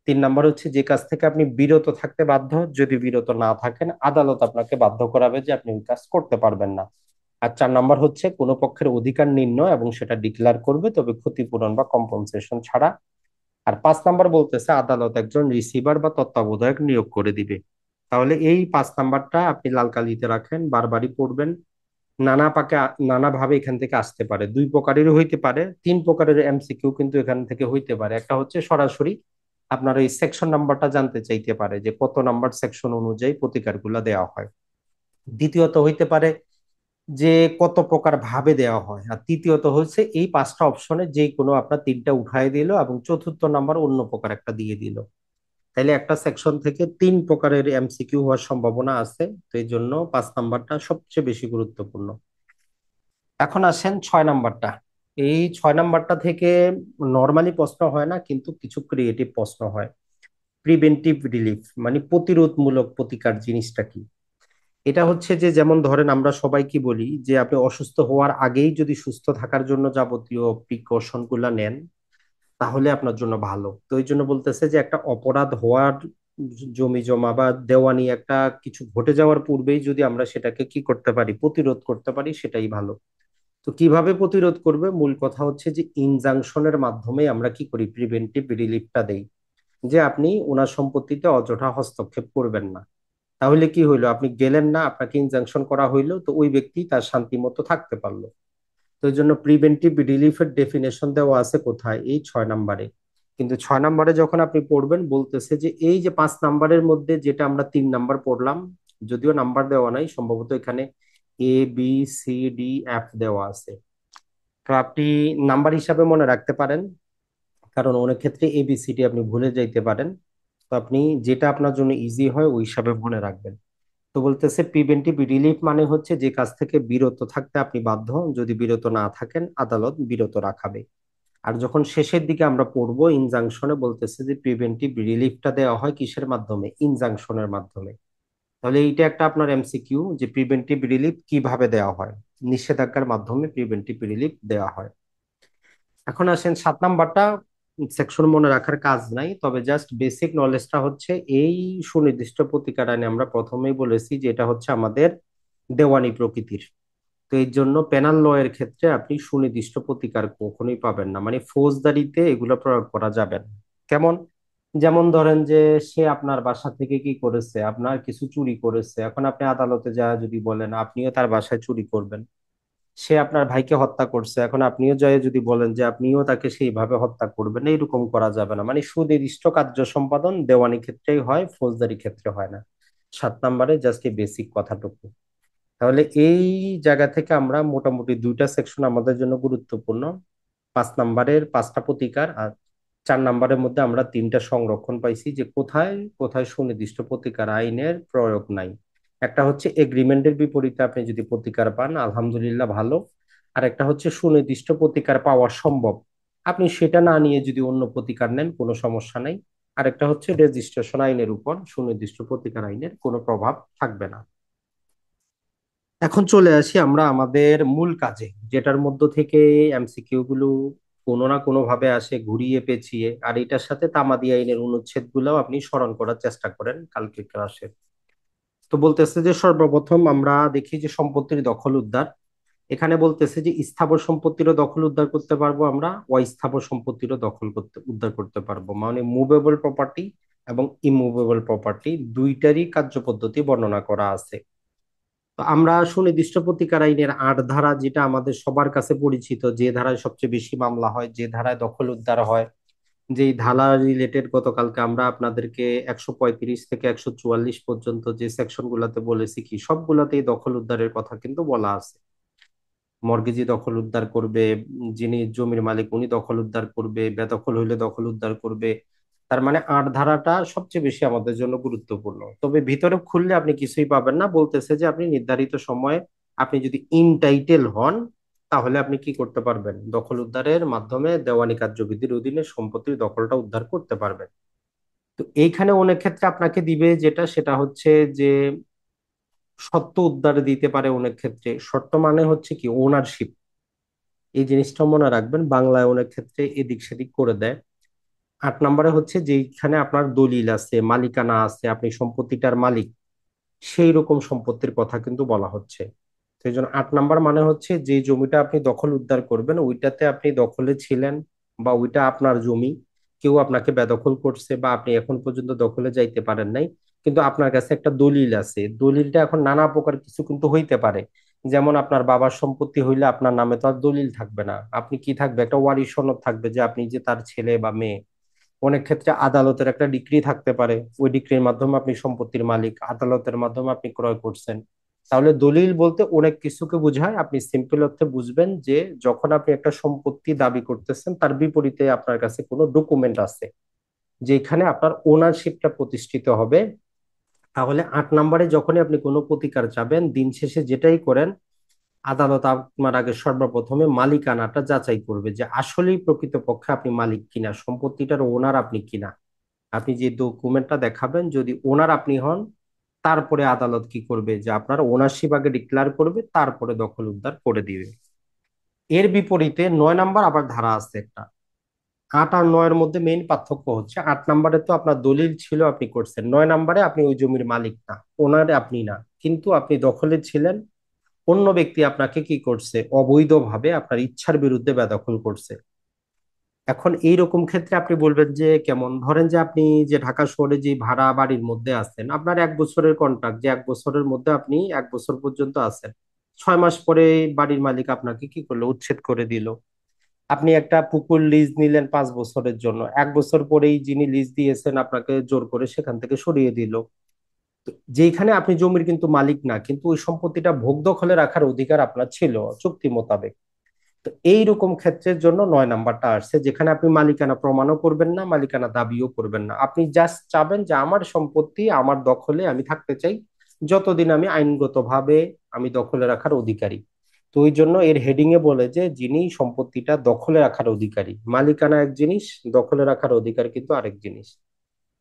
3 নাম্বার হচ্ছে যে কাজ থেকে আপনি বিরত থাকতে বাধ্য, যদি বিরত না থাকেন আদালত আপনাকে বাধ্য করাবে যে আপনি ওই কাজ করতে পারবেন না। আর 4 নাম্বার হচ্ছে কোনো পক্ষের অধিকার নির্ণয় এবং সেটা ডিক্লার করবে, তবে ক্ষতিপূরণ বা কম্পনসেশন ছাড়া। আর 5 নাম্বার বলতেছে আদালত একজন রিসিভার বা তত্ত্বাবধায়ক নিয়োগ করে দিবে। তাহলে এই 5 নাম্বারটা আপনি লাল কালিতে রাখেন, বারবারই পড়বেন। নানা পাকে, নানা ভাবে এখান থেকে আসতে পারে, 2 প্রকারেরও হইতে পারে, 3 প্রকারের এমসিকিউ কিন্তু এখান থেকে হইতে পারে। একটা হচ্ছে সরাসরি আপনার ওই সেকশন নাম্বারটা জানতে চাইতে পারে যে কত নাম্বার সেকশন অনুযায়ী প্রতিকারগুলো দেওয়া হয়। দ্বিতীয়ত হইতে পারে যে কত প্রকার ভাবে দেওয়া হয়। আর তৃতীয়ত হচ্ছে এই 5টা অপশনে যে কোনো আপনার 3টা উঠাই দিল এবং চতুর্থ নাম্বার অন্য প্রকার একটা দিয়ে দিল। তাইলে একটা সেকশন থেকে 3 প্রকারের এমসিকিউ হওয়ার সম্ভাবনা আছে। তো এই জন্য 5 নাম্বারটা সবচেয়ে বেশি গুরুত্বপূর্ণ। এখন আসেন 6 নাম্বারটা। এই 6 নাম্বারটা থেকে নর্মালি প্রশ্ন হয় না, কিন্তু কিছু ক্রিয়েটিভ প্রশ্ন হয়। প্রিভেন্টিভ রিলিফ মানে প্রতিরোধমূলক প্রতিকার জিনিসটা কি? এটা হচ্ছে যে যেমন ধরেন আমরা সবাই কি বলি যে আপনি অসুস্থ হওয়ার আগেই যদি সুস্থ থাকার জন্য যাবতীয় প্রিকশন গুলা নেন তাহলে আপনার জন্য ভালো। তো এই জন্য বলতেছে যে একটা অপরাধ হওয়ার, জমি জমা বা দেওয়ানি একটা কিছু ঘটে যাওয়ার পূর্বেই যদি আমরা সেটাকে কি করতে পারি, প্রতিরোধ করতে পারি, সেটাই ভালো। তো কিভাবে প্রতিরোধ করবে, মূল কথা হচ্ছে যে ইনজাংশনের মাধ্যমে আমরা কি করি, প্রিভেন্টিভ রিলিফটা দেই, যে আপনি ওনার সম্পত্তিতে অযথা হস্তক্ষেপ করবেন না। তাহলে কি হইলো, আপনি গেলেন না, আপনাকে ইনজাংশন করা হইলো, তো ওই ব্যক্তি তার শান্তি মতো থাকতে পারলো। তো এই জন্য প্রিভেন্টিভ রিলিফের ডেফিনেশন দেওয়া আছে কোথায়, এই 6 নাম্বারে। কিন্তু 6 নাম্বারে যখন আপনি পড়বেন বলতেছে যে এই যে 5 নাম্বারের মধ্যে যেটা আমরা 3 নাম্বার পড়লাম, যদিও নাম্বার দেওয়া নাই, সম্ভবত এখানে ABCDF দেওয়া আছে। তো আপনি নাম্বার হিসাবে মনে রাখতে পারেন, কারণ অনেক ক্ষেত্রে ABCD আপনি ভুলে যাইতে পারেন। তো আপনি যেটা আপনার জন্য ইজি হয় ওই হিসাবে মনে রাখবেন। তো বলতেছে প্রিভেন্টিভ রিলিফ মানে হচ্ছে যে কাজ থেকে বিরত থাকতে আপনি বাধ্য, যদি বিরত না থাকেন আদালত বিরত রাখাবে। আর যখন শেষের দিকে আমরা পড়বো ইনজাংশনে, বলতেছে যে প্রিভেন্টিভ রিলিফটা দেওয়া হয় কিসের মাধ্যমে, ইনজাংশনের মাধ্যমে। তাহলে এইটা একটা আপনার এমসিকিউ যে প্রিভেন্টিভ রিলিফ কিভাবে দেওয়া হয়, নিষেধাজ্ঞার মাধ্যমে প্রিভেন্টিভ রিলিফ দেওয়া হয়। এখন আসেন 7 নাম্বারটা, সেকশন মনে রাখার কাজ নাই, তবে জাস্ট বেসিক নলেজটা হচ্ছে এই সুনির্দিষ্ট প্রতিকার আইনে আমরা প্রথমেই বলেছি যে এটা হচ্ছে আমাদের দেওয়ানি প্রকৃতির। তো এই জন্য পেনাল ল এর ক্ষেত্রে আপনি সুনির্দিষ্ট প্রতিকার কখনোই পাবেন না, মানে ফৌজদারিতে এগুলো প্রয়োগ করা যাবে না। কেমন? যেমন ধরেন যে সে আপনার বাসা থেকে কি করেছে, আপনার কিছু চুরি করেছে, এখন আপনি আদালতে যা যদি বলেন আপনিও তার বাসায় চুরি করবেন। সে আপনার ভাইকে হত্যা করছে, এখন আপনিও জয়ে যদি বলেন যে আপনিও তাকে সেইভাবে হত্যা করবেন, এইরকম করা যাবে না। মানে সুনির্দিষ্ট কার্য সম্পাদন দেওয়ানি ক্ষেত্রেই হয়, ফৌজদারি ক্ষেত্রে হয় না। 7 নাম্বারে জাস্ট এই বেসিক কথাটুকু। তাহলে এই জায়গা থেকে আমরা মোটামুটি 2টা সেকশন আমাদের জন্য গুরুত্বপূর্ণ, 5 নাম্বারের 5টা প্রতিকার, আর 4 নাম্বারের মধ্যে আমরা 3টা সংরক্ষণ পাইছি যে কোথায় কোথায় সুনির্দিষ্ট প্রতিকার আইনের প্রয়োগ নাই। একটা হচ্ছে এগ্রিমেন্টের বিপরীতে আপনি যদি প্রতিকার পান, আলহামদুলিল্লাহ ভালো। আর একটা হচ্ছে সুনির্দিষ্ট প্রতিকার পাওয়া সম্ভব, আপনি সেটা না নিয়ে যদি অন্য প্রতিকার নেন কোনো সমস্যা নাই। আর একটা হচ্ছে রেজিস্ট্রেশন আইনের উপর সুনির্দিষ্ট প্রতিকার আইনের কোনো প্রভাব থাকবে না। এখন চলে আসি আমরা আমাদের মূল কাজে, যেটার মধ্য থেকে এমসিকিউ গুলো কোনো না কোনো ভাবে আসে ঘুরিয়ে পেঁচিয়ে। আর এটার সাথে তামাদি আইনের অনুচ্ছেদ গুলাও আপনি স্মরণ করার চেষ্টা করেন কালকে ক্লাসে। তো বলতেছে যে সর্বপ্রথম আমরা দেখি যে সম্পত্তির দখল উদ্ধার। এখানে বলতেছে যে স্থাবর সম্পত্তিরও দখল উদ্ধার করতে পারবো আমরা, অস্থাবর সম্পত্তিরও দখল করতে উদ্ধার করতে পারবো, মানে মুভেবল প্রপার্টি এবং ইমুভেবল প্রপার্টি দুইটারই কার্যপদ্ধতি বর্ণনা করা আছে। তো আমরা সুনির্দিষ্ট প্রতিকার আইনের 8 ধারা, যেটা আমাদের সবার কাছে পরিচিত, যে ধারায় সবচেয়ে বেশি মামলা হয়, যে ধারায় দখল উদ্ধার হয়, যেই ধারা রিলেটেড গতকালকে আমরা আপনাদেরকে 135 থেকে 144 পর্যন্ত যে সেকশন গুলাতে বলেছি, কি সবগুলাতেই দখল উদ্ধারের কথা কিন্তু বলা আছে। মর্গেজি দখল উদ্ধার করবে, যিনি জমির মালিক উনি দখল উদ্ধার করবে, বেদখল হইলে দখল উদ্ধার করবে। তার মানে 8 ধারাটা সবচেয়ে বেশি আমাদের জন্য গুরুত্বপূর্ণ। তবে ভিতরে খুললে আপনি কিছুই পাবেন না, বলতেছে যে আপনি নির্ধারিত সময়ে আপনি যদি ইনটাইটেল হন, তাহলে আপনি কি করতে পারবেন, দখল উদ্ধারের মাধ্যমে দেওয়ানি কার্যবিধির অধীনে সম্পত্তির দখলটা উদ্ধার করতে পারবেন। তো এইখানে অনেক ক্ষেত্রে আপনাকে দিবে যেটা, সেটা হচ্ছে যে সত্ত্ব উদ্ধার দিতে পারে অনেক ক্ষেত্রে। সত্ত্ব মানে হচ্ছে কি ওনারশিপ, এই জিনিসটা মনে রাখবেন, বাংলায় অনেক ক্ষেত্রে এদিক সেদিক করে দেয়। 8 নম্বরে হচ্ছে যেখানে আপনার দলিল আছে, মালিকানা আছে, আপনি সম্পত্তিটার মালিক, সেই রকম সম্পত্তির কথা কিন্তু বলা হচ্ছে। সেই জন্য 8 নম্বর মানে হচ্ছে যে জমিটা আপনি দখল উদ্ধার করবেন ওইটাতে আপনি দখলে ছিলেন, বা ওইটা আপনার জমি, কেউ আপনাকে বেদখল করছে বা আপনি এখন পর্যন্ত দখলে যাইতে পারেন নাই, কিন্তু আপনার কাছে একটা দলিল আছে। দলিলটা এখন নানা প্রকার কিছু কিন্তু হইতে পারে। যেমন আপনার বাবার সম্পত্তি হইলে আপনার নামে তো আর দলিল থাকবে না, আপনি কি থাকবে, একটা ওয়ারিশ সনদ থাকবে যে আপনি যে তার ছেলে বা মেয়ে। অনেক ক্ষেত্রে আদালতের একটা ডিক্রি থাকতে পারে, ওই ডিক্রির মাধ্যমে আপনি সম্পত্তির মালিক, আদালতের মাধ্যমে আপনি ক্রয় করছেন। তাহলে দলিল বলতে অনেক কিছুকে বোঝায়। আপনি সিম্পল অর্থে বুঝবেন যে যখন আপনি একটা সম্পত্তি দাবি করতেছেন, তার বিপরীতে আপনার কাছে কোনো ডকুমেন্ট আছে যেখানে আপনার ওনারশিপটা প্রতিষ্ঠিত হবে। তাহলে 8 নম্বরে যখনই আপনি কোনো প্রতিকার চাবেন, দিন শেষে যেটাই করেন, আদালত আপনার আগে সর্বপ্রথমে মালিকানাটা যাচাই করবে যে আসলেই প্রকৃতপক্ষে আপনি মালিক কিনা, সম্পত্তিটার ওনার আপনি কিনা। আপনি যে ডকুমেন্টটা দেখাবেন যদি ওনার আপনি হন, তারপরে আদালত কি করবে, যে আপনার ওনারশিপ আগে ডিক্লেয়ার করবে, তারপরে দখল উদ্ধার করে দিবে। এর বিপরীতে 9 নম্বর আবার ধারা আছে একটা। 8 আর 9-এর মধ্যে মেইন পার্থক্য হচ্ছে, 8 নম্বরে তো আপনার দলিল ছিল, আপনি করছেন। 9 নম্বরে আপনি ওই জমির মালিক না, ওনারে আপনি না, কিন্তু আপনি দখলে ছিলেন। অন্য ব্যক্তি আপনাকে কি করছে, অবৈধভাবে আপনার ইচ্ছার বিরুদ্ধে বেদখল করছে। এখন এই রকম ক্ষেত্রে আপনি বলবেন যে কেমন, ধরেন যে আপনি যে ঢাকা শহরে যে ভাড়া বাড়ির মধ্যে আছেন, আপনার 1 বছরের কন্ট্রাক্ট, যে 1 বছরের মধ্যে আপনি 1 বছর পর্যন্ত আছেন, 6 মাস পরে বাড়ির মালিক আপনাকে কি করলো, উচ্ছেদ করে দিল। আপনি একটা পুকুর লিজ নিলেন 5 বছরের জন্য, 1 বছর পরেই যিনি লিজ দিয়েছেন আপনাকে জোর করে সেখান থেকে সরিয়ে দিল। তো যেখানে আপনি জমির কিন্তু মালিক না, কিন্তু ওই সম্পত্তিটা ভোগ দখলে রাখার অধিকার আপনার ছিল চুক্তি মোতাবেক। তো এইরকম ক্ষেত্রের জন্য 9 নম্বরটা আসছে, যেখানে আপনি মালিকানা প্রমাণও করবেন না, মালিকানা দাবিও করবেন না, আপনি জাস্ট চাবেন যে আমার সম্পত্তি আমার দখলে আমি থাকতে চাই, যতদিন আমি আইনগতভাবে আমি দখলে রাখার অধিকারী। তো ওই জন্য এর হেডিং এ বলে যে যিনি সম্পত্তিটা দখলে রাখার অধিকারী, মালিকানা এক জিনিস, দখলে রাখার অধিকার কিন্তু আরেক জিনিস।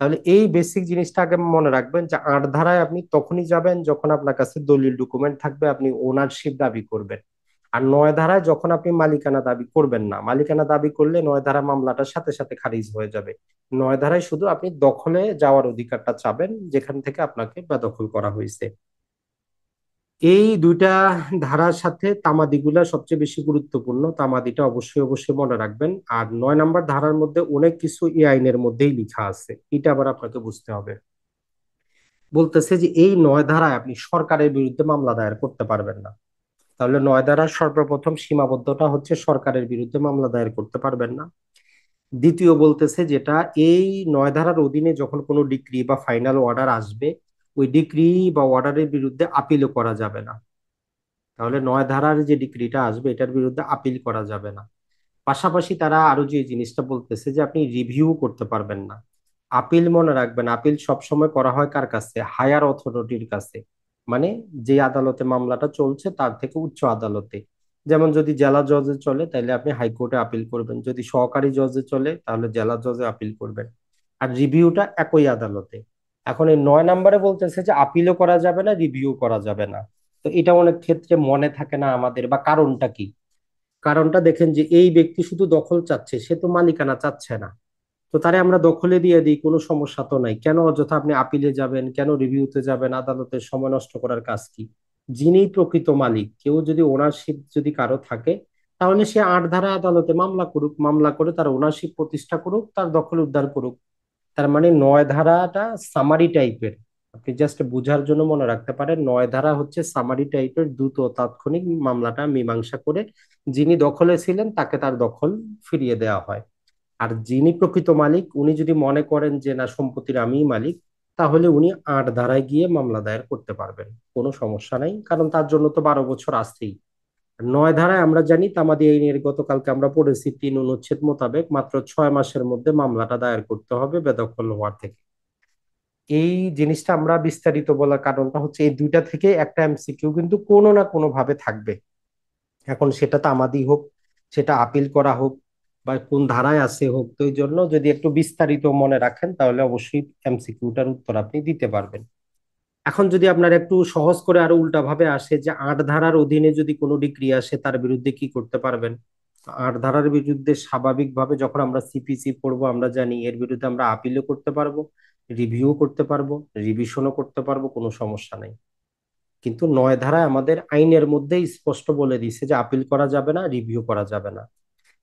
তাহলে এই বেসিক জিনিসটা আগে মনে রাখবেন যে 8 ধারায় আপনি তখনই যাবেন যখন আপনার কাছে দলিল ডকুমেন্ট থাকবে, আপনি ওনারশিপ দাবি করবেন। আর 9 ধারায় যখন আপনি মালিকানা দাবি করবেন না, মালিকানা দাবি করলে 9 ধারা মামলাটার সাথে সাথে খারিজ হয়ে যাবে। 9 ধারায় শুধু আপনি দখলে যাওয়ার অধিকারটা চাবেন, যেখান থেকে আপনাকে বেদখল করা হয়েছে। এই দুইটা ধারার সাথে তামাদিগুলা সবচেয়ে বেশি গুরুত্বপূর্ণ, তামাদিটা অবশ্যই অবশ্যই মনে রাখবেন। আর 9 নম্বর ধারার মধ্যে অনেক কিছু এই আইনের মধ্যেই লেখা আছে, এটা আবার আপনাকে বুঝতে হবে। বলতেছে যে এই 9 ধারায় আপনি সরকারের বিরুদ্ধে মামলা দায়ের করতে পারবেন না। তাহলে 9 ধারার সর্বপ্রথম সীমাবদ্ধতা হচ্ছে সরকারের বিরুদ্ধে মামলা দায়ের করতে পারবেন না। দ্বিতীয় বলতেছে যেটা, এই 9 ধারার অধীনে যখন কোনো ডিক্রি বা ফাইনাল অর্ডার আসবে, ওই ডিক্রি বা অর্ডারের বিরুদ্ধে আপিলও করা যাবে না। তাহলে 9 ধারার যে ডিক্রিটা আসবে এটার বিরুদ্ধে আপিল করা যাবে না। পাশাপাশি তারা আরো যে জিনিসটা বলতেছে যে আপনি রিভিউ করতে পারবেন না। আপিল মনে রাখবেন, আপিল সবসময় করা হয় কার কাছে, হায়ার অথরিটির কাছে। মানে যে আদালতে মামলাটা চলছে তার থেকে উচ্চ আদালতে। যেমন যদি জেলা জজে চলে তাহলে আপনি হাইকোর্টে আপিল করবেন, যদি সহকারী জজে চলে তাহলে জেলা জজে আপিল করবেন। আর রিভিউটা একই আদালতে। এখন এই 9 নম্বরে বলতেছে যে আপিলও করা যাবে না, রিভিউ করা যাবে না। তো এটা অনেক ক্ষেত্রে মনে থাকে না আমাদের, বা কারণটা কি? কারণটা দেখেন যে এই ব্যক্তি শুধু দখল চাচ্ছে, সে তো মালিকানা চাচ্ছে না। তো তারে আমরা দখলে দিয়ে দিই, কোনো সমস্যা তো নাই, কেন অযথা আপনি আপিলে যাবেন, কেন রিভিউতে যাবেন, আদালতের সময় নষ্ট করার কাজ কি? যিনি প্রকৃত মালিক, কেউ যদি ওনারশিপ যদি কারো থাকে, তাহলে সে 8 ধারা আদালতে মামলা করুক, মামলা করে তার ওনারশিপ প্রতিষ্ঠা করুক, তার দখল উদ্ধার করুক। তার মানে 9 ধারাটা সামারি টাইপের। আপনি জাস্ট বুঝার জন্য মনে রাখতে পারেন, 9 ধারা হচ্ছে সামারি টাইপের, দ্রুত ও তাৎক্ষণিক মামলাটা মীমাংসা করে যিনি দখলে ছিলেন তাকে তার দখল ফিরিয়ে দেওয়া হয়। আর যিনি প্রকৃত মালিক, উনি যদি মনে করেন যে না, সম্পত্তির আমিই মালিক, তাহলে উনি 8 ধারায় গিয়ে মামলা দায়ের করতে পারবেন, কোনো সমস্যা নাই, কারণ তার জন্য তো 12 বছর আছেই। 9 ধারায় আমরা জানি, তামাদি আইনের গতকালকে আমরা পড়েছি 3 অনুচ্ছেদ মোতাবেক মাত্র 6 মাসের মধ্যে মামলাটা দায়ের করতে হবে বেদখল হওয়ার থেকে। এই জিনিসটা আমরা বিস্তারিত বলার কারণটা হচ্ছে এই দুইটা থেকে একটা এমসিকিউ কিন্তু কোনো না কোনো ভাবে থাকবে। এখন সেটা তামাদি হোক, সেটা আপিল করা হোক, বা কোন ধারায় আছে হোক, তো এই জন্য যদি একটু বিস্তারিত মনে রাখেন তাহলে অবশ্যই এমসিকিউটার উত্তর আপনি দিতে পারবেন। এখন যদি আপনার একটু সহজ করে আরো উল্টা ভাবে আসে যে 8 ধারার অধীনে যদি কোনো ডিক্রি আসে তার বিরুদ্ধে কি করতে পারবেন? 8 ধারার বিরুদ্ধে স্বাভাবিকভাবে যখন আমরা সিপিসি পড়বো আমরা জানি এর বিরুদ্ধে আমরা আপিলও করতে পারবো, রিভিউ করতে পারবো, রিভিশনও করতে পারবো, কোনো সমস্যা নাই। কিন্তু 9 ধারায় আমাদের আইনের মধ্যেই স্পষ্ট বলে দিছে যে আপিল করা যাবে না, রিভিউ করা যাবে না।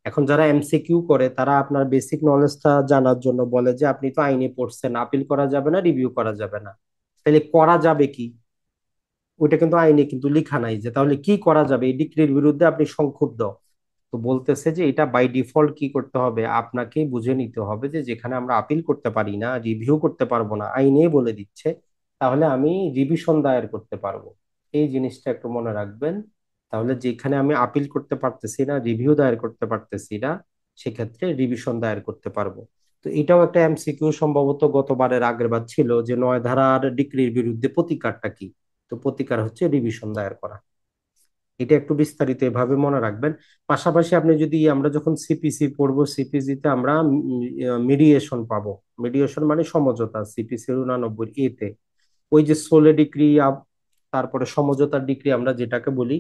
এখন যারা এমসিকিউ করে তারা আপনার বেসিক নলেজটা জানার জন্য বলে যে আপনি তো আইনে পড়ছেন, আপিল করা যাবে না, রিভিউ করা যাবে না, তাহলে করা যাবে কি? ওইটা কিন্তু আইনে কিন্তু লেখা নাই যে তাহলে কি করা যাবে এই ডিক্রির বিরুদ্ধে আপনি সংক্ষুব্ধ। তো বলতেছে যে এটা বাই ডিফল্ট কি করতে হবে, আপনাকেই বুঝে নিতে হবে যে যেখানে আমরা আপিল করতে পারি না, রিভিউ করতে পারবো না, আইনে বলে দিচ্ছে, তাহলে আমি রিভিশন দায়ের করতে পারবো। এই জিনিসটা একটু মনে রাখবেন। তাহলে যেখানে আমি আপিল করতে পারতেছি না, রিভিউ দায়ের করতে পারতেছি না, সেক্ষেত্রে রিভিশন দায়ের করতে পারবো। তো এটাও একটা এমসিকিউ সম্ভবত গতবারের আগের বার ছিল যে 9 ধারার ডিক্রির বিরুদ্ধে প্রতিকারটা কি। তো প্রতিকার হচ্ছে রিভিশন দায়ের করা। এটা একটু বিস্তারিত এভাবে মনে রাখবেন। পাশাপাশি আপনি যদি, আমরা যখন সিপিসি পড়বো, সিপিসি তে আমরা মিডিয়েশন পাবো। মিডিয়েশন মানে সমঝোতা, সিপিসি 89 তে ওই যে সোলে ডিক্রি, তারপরে সমঝোতার ডিক্রি আমরা যেটাকে বলি,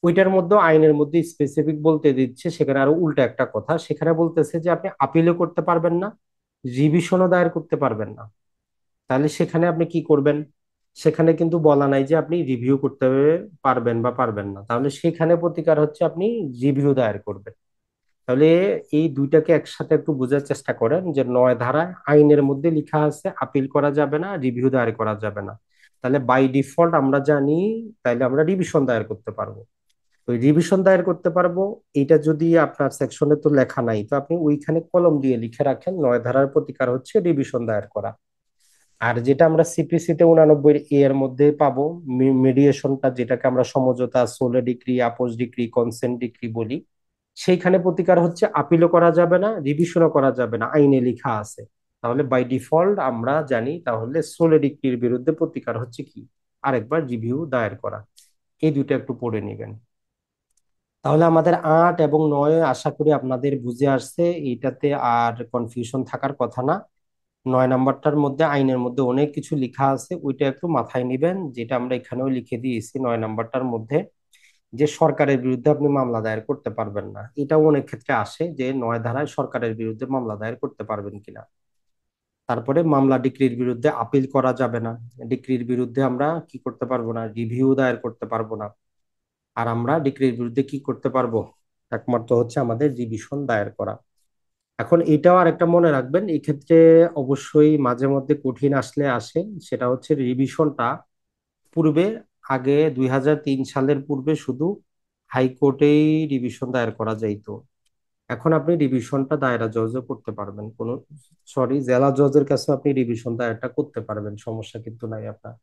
ওইটার মধ্যে আইনের মধ্যে স্পেসিফিক বলতে দিচ্ছে, সেখানে আরো উল্টা একটা কথা, সেখানে বলতেছে যে আপনি আপিলও করতে পারবেন না, রিভিশনও দায়ের করতে পারবেন না। তাহলে সেখানে আপনি কি করবেন? সেখানে কিন্তু বলা নাই যে আপনি রিভিউ করতে পারবেন বা পারবেন না, তাহলে সেখানে প্রতিকার হচ্ছে আপনি রিভিউ দায়ের করবেন। তাহলে এই দুইটাকে একসাথে একটু বোঝার চেষ্টা করেন যে 9 ধারায় আইনের মধ্যে লেখা আছে আপিল করা যাবে না, রিভিউ দায়ের করা যাবে না। তাহলে বাই ডিফল্ট আমরা জানি, তাইলে আমরা রিভিশন দায়ের করতে পারবো। ওই রিভিশন দায়ের করতে পারবো, এটা যদি আপনার সেকশনে তো লেখা নাই, তো আপনি ওইখানে কলম দিয়ে লিখে রাখেন 9 ধারার প্রতিকার হচ্ছে রিভিশন দায়ের করা। আর যেটা আমরা সিপিসি তে 89 এর মধ্যে পাবো, মিডিয়েশনটা যেটাকে আমরা সমঝোতা, সোলে ডিক্রি, আপোস ডিক্রি, কনসেন্ট ডিক্রি বলি, সেইখানে প্রতিকার হচ্ছে আপিলও করা যাবে না, রিভিশনও করা যাবে না, আইনে লেখা আছে। তাহলে বাই ডিফল্ট আমরা জানি তাহলে সোলে ডিক্রির বিরুদ্ধে প্রতিকার হচ্ছে কি? আরেকবার রিভিউ দায়ের করা। এই দুটো একটু পড়ে নিবেন। তাহলে আমাদের 8 এবং 9 আশা করি আপনাদের বুঝে আসছে, এইটাতে আর কনফিউশন থাকার কথা না। 9 নাম্বারটার মধ্যে আইনের মধ্যে অনেক কিছু লেখা আছে, ওইটা একটু মাথায় নিবেন, যেটা আমরা এখানেও লিখে দিয়েছি 9 নাম্বারটার মধ্যে, যে সরকারের বিরুদ্ধে আপনি মামলা দায়ের করতে পারবেন না। এটাও অনেক ক্ষেত্রে আসে যে 9 ধারায় সরকারের বিরুদ্ধে মামলা দায়ের করতে পারবেন কিনা। তারপরে মামলা ডিক্রির বিরুদ্ধে আপিল করা যাবে না, ডিক্রির বিরুদ্ধে আমরা কি করতে পারবো না, রিভিউ দায়ের করতে পারবো না। আর আমরা ডিক্রির বিরুদ্ধে কি করতে পারবো? একমাত্র হচ্ছে আমাদের রিভিশন দায়ের করা। এখন এটাও আরেকটা মনে রাখবেন, এই ক্ষেত্রে অবশ্যই মাঝে মধ্যে কঠিন আসলে আসে, সেটা হচ্ছে রিভিশনটা পূর্বে, আগে 2003 সালের পূর্বে শুধু হাইকোর্টেই রিভিশন দায়ের করা যাইতো। এখন আপনি রিভিশনটা দায়রা জজও করতে পারবেন, কোনো, সরি, জেলা জজের কাছে আপনি রিভিশন দায়েরটা করতে পারবেন, সমস্যা কিন্তু নাই আপনার।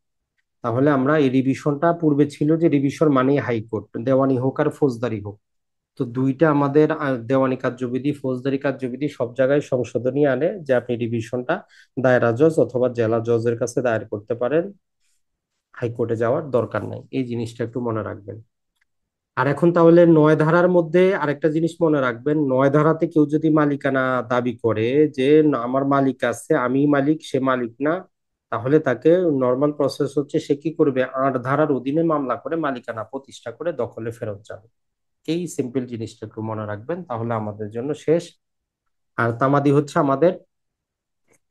তাহলে আমরা এই রিভিশনটা, পূর্বে ছিল যে রিভিশন মানেই হাইকোর্ট, দেওয়ানি হোক আর ফৌজদারি হোক। তো দুইটা আমাদের দেওয়ানি কার্যবিধি, ফৌজদারি কার্যবিধি সব জায়গায় সংশোধনী আনে যে আপনি রিভিশনটা দায়রা জজ অথবা জেলা জজের কাছে দায়ের করতে পারেন। হাইকোর্টে যাওয়ার দরকার নাই, এই জিনিসটা একটু মনে রাখবেন। আর এখন তাহলে 9 ধারার মধ্যে আরেকটা জিনিস মনে রাখবেন, 9 ধারাতে কেউ যদি মালিকানা দাবি করে যে না, আমার মালিক আছে, আমি মালিক, সে মালিক না, তাহলে তাকে নর্মাল প্রসেস হচ্ছে সে কি করবে, 8 ধারার অধীনে মামলা করে মালিকানা প্রতিষ্ঠা করে দখলে ফেরত যাবে। এই সিম্পল জিনিসটা একটু মনে রাখবেন, তাহলে আমাদের জন্য শেষ। আর তামাদি হচ্ছে আমাদের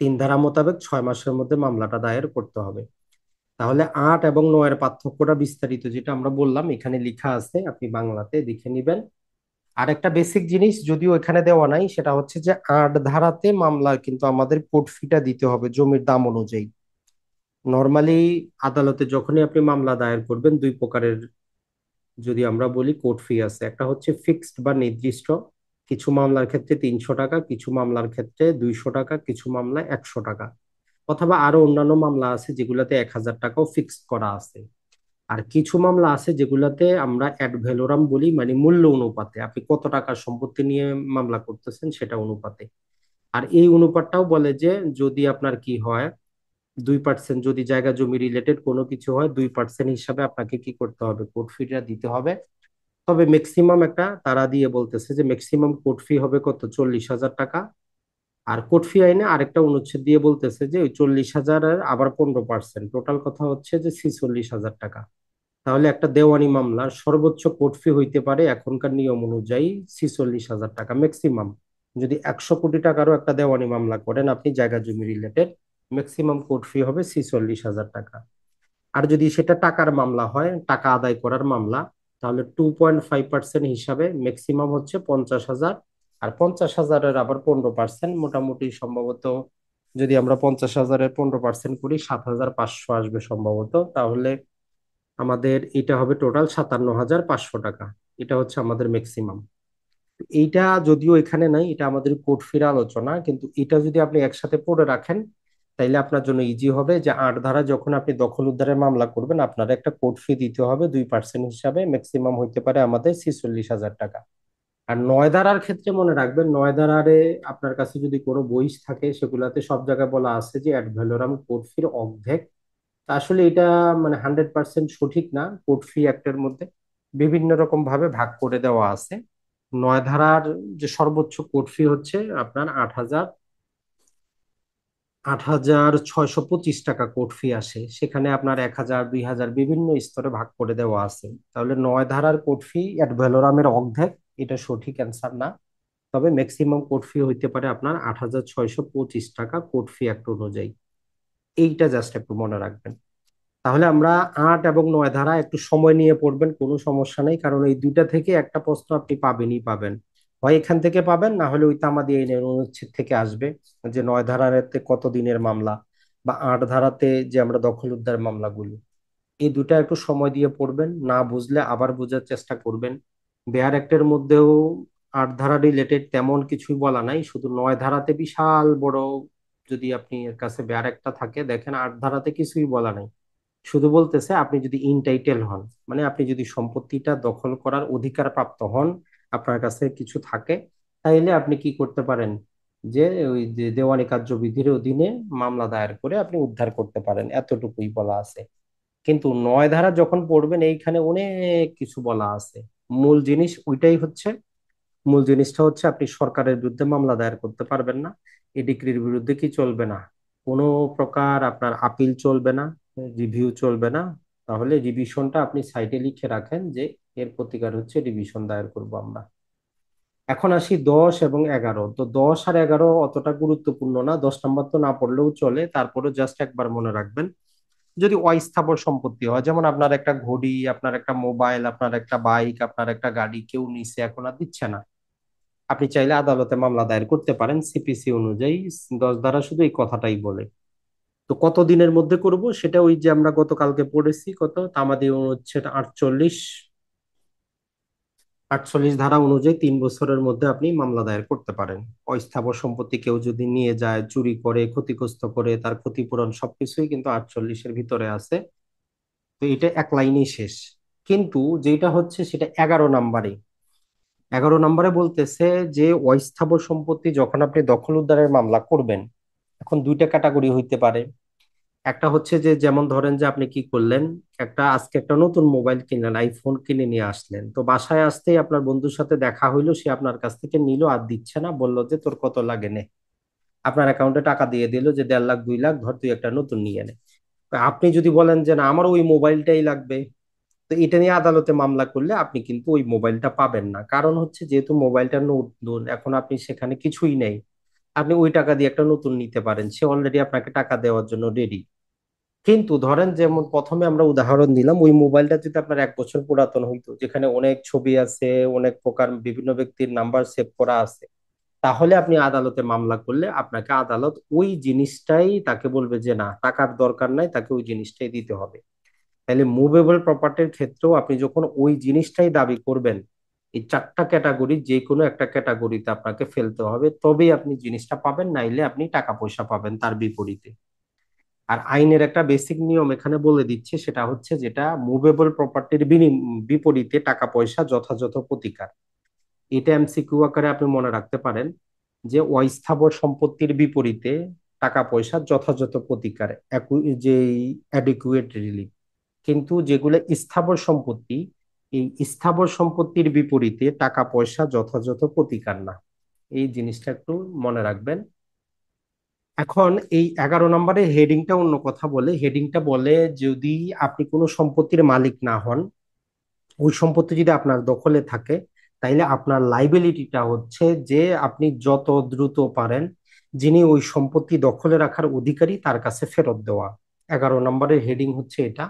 3 ধারা মোতাবেক 6 মাসের মধ্যে মামলাটা দায়ের করতে হবে। তাহলে 8 এবং 9-এর পার্থক্যটা বিস্তারিত যেটা আমরা বললাম এখানে লেখা আছে, আপনি বাংলাতে দেখে নিবেন। আর একটা বেসিক জিনিস যদিও এখানে দেওয়া নাই, সেটা হচ্ছে যে 8 ধারাতে মামলা কিন্তু আমাদের কোর্ট ফিটা দিতে হবে জমির দাম অনুযায়ী। নর্মালি আদালতে যখনই আপনি মামলা দায়ের করবেন, দুই প্রকারের যদি আমরা বলি কোর্ট ফি আছে, একটা হচ্ছে ফিক্সড বা নির্দিষ্ট, কিছু মামলার ক্ষেত্রে 300 টাকা, কিছু মামলার ক্ষেত্রে 200 টাকা, কিছু মামলায় 100 টাকা, অথবা আরো অন্যান্য মামলা আছে যেগুলোতে 1000 টাকাও ফিক্সড করা আছে। আর কিছু মামলা আছে যেগুলাতে আমরা অ্যাড ভ্যালোরাম বলি, মানে মূল্য অনুপাতে, আপনি কত টাকার সম্পত্তি নিয়ে মামলা করতেছেন সেটা অনুপাতে। আর এই অনুপাতটাও বলে যে যদি আপনার কি হয়, 2%, যদি জায়গা জমি রিলেটেড কোনো কিছু হয়, 2% হিসাবে আপনাকে কি করতে হবে, কোর্ট ফিটা দিতে হবে। তবে ম্যাক্সিমাম একটা তারা দিয়ে বলতেছে যে ম্যাক্সিমাম কোর্ট ফি হবে কত, 40,000 টাকা। আর কোর্ট ফি আইনে আরেকটা অনুচ্ছেদ দিয়ে বলতেছে যে ওই 40,000-এর আবার 15%, টোটাল কথা হচ্ছে যে 46,000 টাকা। তাহলে একটা দেওয়ানি মামলার সর্বোচ্চ কোর্ট ফি হইতে পারে এখনকার নিয়ম অনুযায়ী 46,000 টাকা ম্যাক্সিমাম। যদি 100 কোটি টাকারও একটা দেওয়ানি মামলা করেন আপনি জায়গা জমি রিলেটেড, ম্যাক্সিমাম কোর্ট ফি হবে 46,000 টাকা। আর যদি সেটা টাকার মামলা হয়, টাকা আদায় করার মামলা, তাহলে 2.5% হিসাবে ম্যাক্সিমাম হচ্ছে 50,000। আর 50,000-এর আবার 15%, মোটামুটি সম্ভবত যদি আমরা 50,000-এর 15% করি 7,500 আসবে সম্ভবত। তাহলে আমাদের এটা হবে টোটাল 57,500 টাকা। এটা হচ্ছে আমাদের ম্যাক্সিমাম। এইটা যদিও এখানে নাই, এটা আমাদের কোর্ট ফিরা আলোচনা, কিন্তু এটা যদি আপনি একসাথে পড়ে রাখেন তাইলে আপনার জন্য ইজি হবে যে 8 ধারা যখন আপনি দখল উদ্ধারের মামলা করবেন আপনার একটা কোর্ট ফি দিতে হবে 2% হিসাবে, ম্যাক্সিমাম হইতে পারে আমাদের 46,000 টাকা। আর 9 ধারার ক্ষেত্রে মনে রাখবেন, 9 ধারারে আপনার কাছে যদি কোনো বই থাকে সেগুলাতে সব জায়গায় বলা আছে যে অ্যাড ভ্যালোরাম কোর্ট ফির অর্ধেক। তা আসলে এটা মানে 100% সঠিক না, কোর্ট ফি অ্যাক্টের মধ্যে বিভিন্ন রকম ভাবে ভাগ করে দেওয়া আছে। 9 ধারার যে সর্বোচ্চ কোর্ট ফি হচ্ছে আপনার 8,625 টাকা কোর্ট ফি আসে, সেখানে আপনার 1,000, 2,000 বিভিন্ন স্তরে ভাগ করে দেওয়া আছে। তাহলে 9 ধারার কোর্ট ফি অ্যাড ভ্যালোরামের অর্ধেক, এটা সঠিক অ্যান্সার না। তবে ম্যাক্সিমাম কোর্ট ফি হইতে পারে আপনার 8,625 টাকা কোর্ট ফি অ্যাক্ট অনুযায়ী। এইটা জাস্ট একটু মনে রাখবেন। তাহলে আমরা 8 এবং 9 ধারা একটু সময় নিয়ে পড়বেন, কোনো সমস্যা নেই, কারণ এই দুইটা থেকে একটা প্রশ্ন আপনি পাবেনই পাবেন। হয় এখান থেকে পাবেন, না হলে ওই তামাদি আইনের অনুচ্ছেদ থেকে আসবে যে 9 ধারাতে কত দিনের মামলা, বা 8 ধারাতে যে আমরা দখল উদ্ধার মামলাগুলো। এই দুটা একটু সময় দিয়ে পড়বেন, না বুঝলে আবার বোঝার চেষ্টা করবেন। বেয়ার অ্যাক্টের মধ্যেও 8 ধারা রিলেটেড তেমন কিছুই বলা নাই, শুধু 9 ধারাতে বিশাল বড়, যদি আপনি এর কাছে বেয়ার একটা থাকে দেখেন, 8 ধারাতে কিছুই বলা নাই। শুধু বলতেছে আপনি যদি ইনটাইটেল হন, মানে আপনি যদি সম্পত্তিটা দখল করার অধিকার প্রাপ্ত হন, আপনার কাছে কিছু থাকে, তাইলে আপনি কি করতে পারেন, যে ওই যে দেওয়ানি কার্যবিধির অধীনে মামলা দায়ের করে আপনি উদ্ধার করতে পারেন, এতটুকুই বলা আছে। কিন্তু 9 ধারা যখন পড়বেন এইখানে অনেক কিছু বলা আছে। মূল জিনিস ওইটাই হচ্ছে, মূল জিনিসটা হচ্ছে আপনি সরকারের বিরুদ্ধে মামলা দায়ের করতে পারবেন না। এই ডিক্রির বিরুদ্ধে কি চলবে না, কোনো প্রকার আপনার আপিল চলবে না, রিভিউ চলবে না। তাহলে রিভিশনটা আপনি সাইডে লিখে রাখেন যে এর প্রতিকার হচ্ছে রিভিশন দায়ের করব আমরা। এখন আসি 10 এবং 11। তো 10 আর 11 অতটা গুরুত্বপূর্ণ না, 10 নম্বর তো না পড়লেও চলে, তারপরে জাস্ট একবার মনে রাখবেন। যদি অস্থাবর সম্পত্তি হয়, যেমন আপনার একটা ঘড়ি, আপনার একটা মোবাইল, আপনার একটা বাইক, আপনার একটা গাড়ি কেউ নিছে এখন আর দিচ্ছে না, আপনি চাইলে আদালতে মামলা দায়ের করতে পারেন সিপিসি অনুযায়ী। 10 ধারা শুধু এই কথাটাই বলে। তো কত দিনের মধ্যে করব সেটা ওই যে আমরা গতকালকে পড়েছি, কত তামাদি হচ্ছে 48, 48 ধারা অনুযায়ী 3 বছরের মধ্যে আপনি মামলা দায়ের করতে পারেন। অস্থাবর সম্পত্তি কেউ যদি নিয়ে যায়, চুরি করে, ক্ষতিগ্রস্ত করে, তার ক্ষতিপূরণ সবকিছুই কিন্তু 48-এর ভিতরে আছে। তো এটা এক লাইনেই শেষ। কিন্তু যেটা হচ্ছে সেটা 11 নম্বরে। 11 নম্বরে বলতেছে যে অস্থাবর সম্পত্তি যখন আপনি দখল উদ্ধারের মামলা করবেন, এখন দুইটা ক্যাটাগরি হইতে পারে। একটা হচ্ছে যে যেমন ধরেন যে আপনি কি করলেন, আজকে একটা নতুন মোবাইল কিনলেন, আইফোন কিনে নিয়ে আসলেন, তো বাসায় আসতেই আপনার বন্ধুর সাথে দেখা হইলো, সে আপনার কাছ থেকে নিল আর দিচ্ছে না, বললো যে তোর কত লাগে নে, আপনার অ্যাকাউন্টে টাকা দিয়ে দিল যে 1.5 লাখ 2 লাখ, ধর তুই একটা নতুন নিয়ে নে। তো আপনি যদি বলেন যে না আমার ওই মোবাইলটাই লাগবে, তো এটা নিয়ে আদালতে মামলা করলে আপনি কিন্তু ওই মোবাইলটা পাবেন না। কারণ হচ্ছে যেহেতু মোবাইলটা নতুন, এখন আপনি সেখানে কিছুই নেই, আপনি ওই টাকা দিয়ে একটা নতুন নিতে পারেন, সে অলরেডি আপনাকে টাকা দেওয়ার জন্য রেডি। কিন্তু ধরেন যেমন প্রথমে আমরা উদাহরণ দিলাম, ওই মোবাইলটা যদি আপনার 1 বছর পুরাতন হইতো, যেখানে অনেক ছবি আছে, অনেক প্রকার বিভিন্ন ব্যক্তির নাম্বার সেভ করা আছে, তাহলে আপনি আদালতে মামলা করলে আপনাকে আদালত ওই জিনিসটাই তাকে বলবে যে না টাকার দরকার নাই, তাকে ওই জিনিসটাই দিতে হবে। তাহলে মুভেবল প্রপার্টির ক্ষেত্রেও আপনি যখন ওই জিনিসটাই দাবি করবেন, এই 4টা ক্যাটাগরি যে কোনো একটা ক্যাটাগরিতে আপনাকে ফেলতে হবে, তবেই আপনি জিনিসটা পাবেন, নাইলে আপনি টাকা পয়সা পাবেন তার বিপরীতে। আর আইনের একটা বেসিক নিয়ম এখানে বলে দিচ্ছে, সেটা হচ্ছে যেটা মুভেবল প্রপার্টির বিপরীতে টাকা পয়সা যথাযথ প্রতিকার। এটা এমসিকিউ আকারে আপনি মনে রাখতে পারেন যে অস্থাবর সম্পত্তির বিপরীতে টাকা পয়সা যথাযথ প্রতিকার, যে অ্যাডিকুয়েট রিলিফ। কিন্তু যেগুলো স্থাবর সম্পত্তি, এই স্থাবর সম্পত্তির বিপরীতে টাকা পয়সা যথাযথ প্রতিকার না। এই জিনিসটা একটু মনে রাখবেন। এখন এই 11 নম্বরের হেডিংটা অন্য কথা বলে, হেডিংটা বলে যদি আপনি কোনো সম্পত্তির মালিক না হন, ওই সম্পত্তি যদি আপনার দখলে থাকে, তাইলে আপনার লাইবিলিটিটা হচ্ছে যে আপনি যত দ্রুত পারেন যিনি ওই সম্পত্তি দখলে রাখার অধিকারী তার কাছে ফেরত দেওয়া। 11 নম্বরের হেডিং হচ্ছে এটা।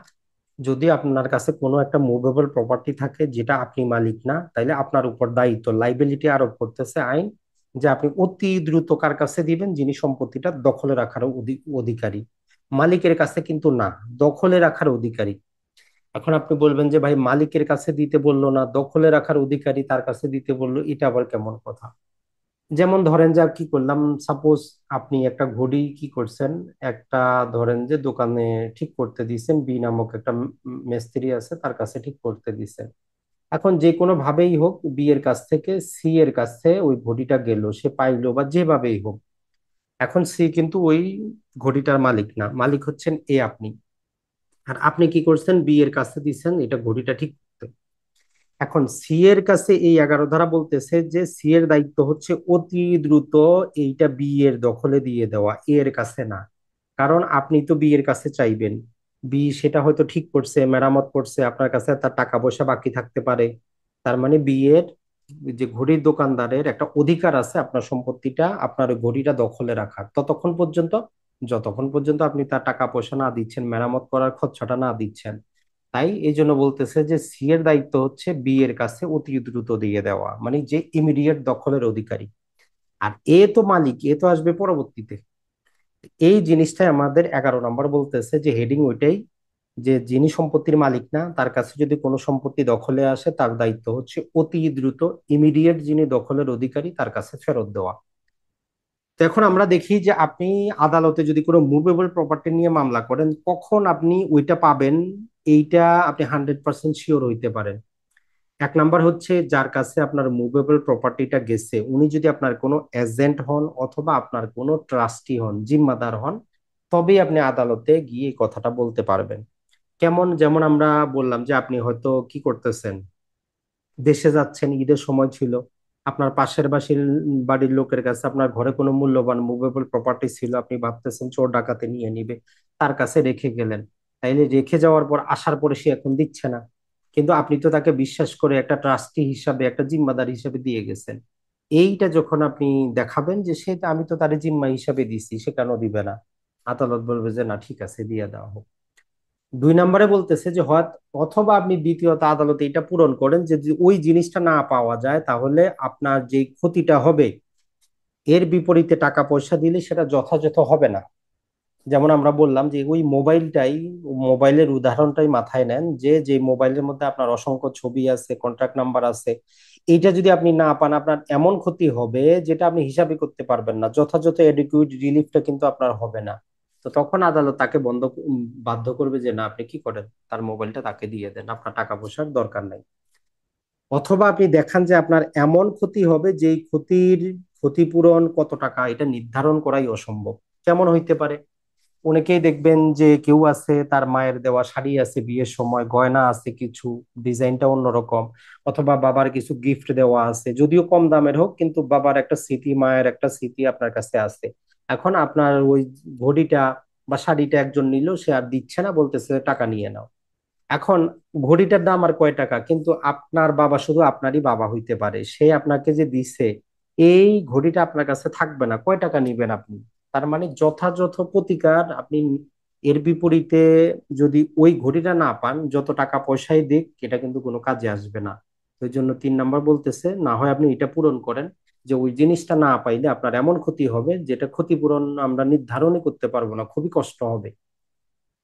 যদি আপনার কাছে কোনো একটা মুভেবল প্রপার্টি থাকে যেটা আপনি মালিক না, তাইলে আপনার উপর দায়িত্ব, লাইবিলিটি আরোপ করতেছে আইন, যে আপনি অতি দ্রুত কার কাছে দিবেন, যিনি সম্পত্তিটা দখলে রাখার অধিকারী, মালিকের কাছে কিন্তু না, দখলে রাখার অধিকারী। এখন আপনি বলবেন যে ভাই মালিকের কাছে দিতে বললো না, দখলে রাখার অধিকারী তার কাছে দিতে বললো, এটা আবার কেমন কথা? যেমন ধরেন যে কি করলাম, সাপোজ আপনি একটা ঘড়ি কি করছেন, একটা ধরেন যে দোকানে ঠিক করতে দিয়েছেন, বি নামক একটা মিস্ত্রি আছে, তার কাছে ঠিক করতে দিয়েছেন। এখন যে কোনো ভাবেই হোক বি এর কাছ থেকে সি এর কাছে ওই ঘড়িটা গেল, সে পাইলো বা যেভাবেই হোক, এখন সি কিন্তু ওই ঘড়িটার মালিক না, মালিক হচ্ছেন এ আপনি। আর আপনি কি করছেন, বি এর কাছে দিচ্ছেন এটা ঘড়িটা ঠিক করতে। এখন সি এর কাছে এই 11 ধারা বলতেছে যে সি এর দায়িত্ব হচ্ছে অতি দ্রুত এইটা বি এর দখলে দিয়ে দেওয়া, এ এর কাছে না। কারণ আপনি তো বি এর কাছে চাইবেন, বি সেটা হয়তো ঠিক করছে, মেরামত করছে, আপনার কাছে তার টাকা পয়সা বাকি থাকতে পারে। তার মানে বি এর যে ঘড়ির দোকানদারের একটা অধিকার আছে আপনার সম্পত্তিটা, আপনার ওই ঘড়িটা দখলে রাখার, ততক্ষণ পর্যন্ত যতক্ষণ পর্যন্ত আপনি তার টাকা পয়সা না দিচ্ছেন, মেরামত করার খরচাটা না দিচ্ছেন। তাই এই জন্য বলতেছে যে সি এর দায়িত্ব হচ্ছে বি এর কাছে অতি দ্রুত দিয়ে দেওয়া, মানে যে ইমিডিয়েট দখলের অধিকারী। আর এ তো মালিক, এ তো আসবে পরবর্তীতে। এই জিনিসটাই আমাদের 11 নম্বর বলতেছে যে হেডিং ওইটাই, যে যিনি সম্পত্তির মালিক না তার কাছে যদি কোনো সম্পত্তি দখলে আসে, তার দায়িত্ব হচ্ছে অতি দ্রুত ইমিডিয়েট যিনি দখলের অধিকারী তার কাছে ফেরত দেওয়া। তো এখন আমরা দেখি যে আপনি আদালতে যদি কোনো মুভেবল প্রপার্টি নিয়ে মামলা করেন, কখন আপনি ওইটা পাবেন, এইটা আপনি 100% শিওর হইতে পারেন। 1 নাম্বার হচ্ছে যার কাছে আপনার মুভেবল প্রপার্টিটা গেছে, উনি যদি আপনার কোনো এজেন্ট হন অথবা আপনার কোনো ট্রাস্টি হন, জিম্মাদার হন, তবেই আপনি আদালতে গিয়ে এই কথাটা বলতে পারবেন। কেমন, যেমন আমরা বললাম যে আপনি হয়তো কি করতেছেন, দেশে যাচ্ছেন, ঈদের সময় ছিল, আপনার পাশের বাড়ির লোকের কাছে আপনার ঘরে কোনো মূল্যবান মুভেবল প্রপার্টি ছিল, আপনি ভাবতেছেন চোর ডাকাতে নিয়ে নিবে, তার কাছে রেখে গেলেন। তাইলে রেখে যাওয়ার পর আসার পরে সে এখন দিচ্ছে না, কিন্তু আপনি তো তাকে বিশ্বাস করে একটা ট্রাস্টি হিসাবে, একটা জিম্মাদার হিসাবে দিয়ে গেছেন। এইটা যখন আপনি দেখাবেন যে সে আমি তো তার জিম্মা হিসাবে দিছি, সে কেন দিবে না, আদালত বলবে যে না ঠিক আছে দিয়ে দেওয়া হোক। 2 নম্বরে বলতেছে যে হয়, অথবা আপনি দ্বিতীয়ত আদালতে এটা পূরণ করেন যে যদি ওই জিনিসটা না পাওয়া যায়, তাহলে আপনার যে ক্ষতিটা হবে এর বিপরীতে টাকা পয়সা দিলে সেটা যথাযথ হবে না। যেমন আমরা বললাম যে ওই মোবাইলটাই, মোবাইলের উদাহরণটাই মাথায় নেন, যে যে মোবাইলের মধ্যে আপনার অসংখ্য ছবি আছে, কন্ট্যাক্ট নাম্বার আছে, এইটা যদি আপনি না পান, আপনার এমন ক্ষতি হবে যেটা আপনি হিসাবই করতে পারবেন না, যথাযথ এডিকুইট রিলিফটা কিন্তু আপনার হবে না। তো তখন আদালত তাকে বাধ্য করবে যে না আপনি কি করেন, তার মোবাইলটা তাকে দিয়ে দেন, আপনার টাকা পয়সার দরকার নাই। অথবা আপনি দেখান যে আপনার এমন ক্ষতি হবে যেই ক্ষতির ক্ষতিপূরণ কত টাকা এটা নির্ধারণ করাই অসম্ভব। কেমন হইতে পারে, অনেকেই দেখবেন যে কেউ আছে তার মায়ের দেওয়া শাড়ি আছে, বিয়ের সময় গয়না আছে কিছু, ডিজাইনটা অন্যরকম, অথবা বাবার কিছু গিফট দেওয়া আছে, যদিও কম দামের হোক, কিন্তু বাবার একটা স্মৃতি, মায়ের একটা স্মৃতি আপনার কাছে আছে। এখন আপনার ওই ঘড়িটা বা শাড়িটা একজন নিল, সে আর দিচ্ছে না, বলতেছে টাকা নিয়ে নাও। এখন ঘড়িটার দাম আর কয় টাকা, কিন্তু আপনার বাবা শুধু আপনারই বাবা হইতে পারে, সে আপনাকে যে দিছে, এই ঘড়িটা আপনার কাছে থাকবে না, কয় টাকা নিবেন আপনি? তার মানে যথাযথ প্রতিকার আপনি এর বিপরীতে যদি ওই ঘড়িটা না পান, যত টাকা পয়সাই দিক, এটা কিন্তু কোনো কাজে আসবে না। ওই জন্য 3 নাম্বার বলতেছে, না হয় আপনি এটা পূরণ করেন, যে ওই জিনিসটা না পাইলে আপনার এমন ক্ষতি হবে যেটা ক্ষতিপূরণ আমরা নির্ধারণই করতে পারবো না, খুবই কষ্ট হবে।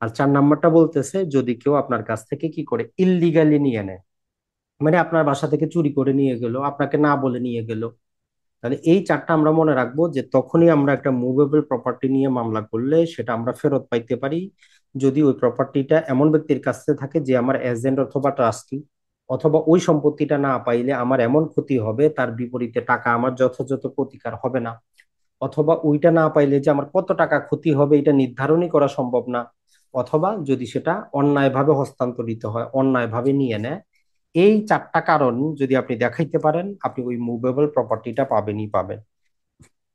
আর 4 নাম্বারটা বলতেছে, যদি কেউ আপনার কাছ থেকে কি করে ইললিগালি নিয়ে নেয়, মানে আপনার বাসা থেকে চুরি করে নিয়ে গেল, আপনাকে না বলে নিয়ে গেল, তাহলে এই 4টা আমরা মনে রাখবো, যে তখনই আমরা একটা মুভেবল প্রপার্টি নিয়ে মামলা করলে সেটা আমরা ফেরত পাইতে পারি, যদি ওই প্রপার্টিটা এমন ব্যক্তির কাছে থাকে যে আমার এজেন্ট অথবা ট্রাস্টি, অথবা ওই সম্পত্তিটা না পাইলে আমার এমন ক্ষতি হবে, তার বিপরীতে টাকা আমার যথাযথ প্রতিকার হবে না, অথবা ওইটা না পাইলে যে আমার কত টাকা ক্ষতি হবে এটা নির্ধারণই করা সম্ভব না, অথবা যদি সেটা অন্যায়ভাবে হস্তান্তরিত হয়, অন্যায়ভাবে নিয়ে নেয়। এই 4টা কারণ যদি আপনি দেখাইতে পারেন, আপনি ওই মুভেবল প্রপার্টিটা পাবেনই পাবেন।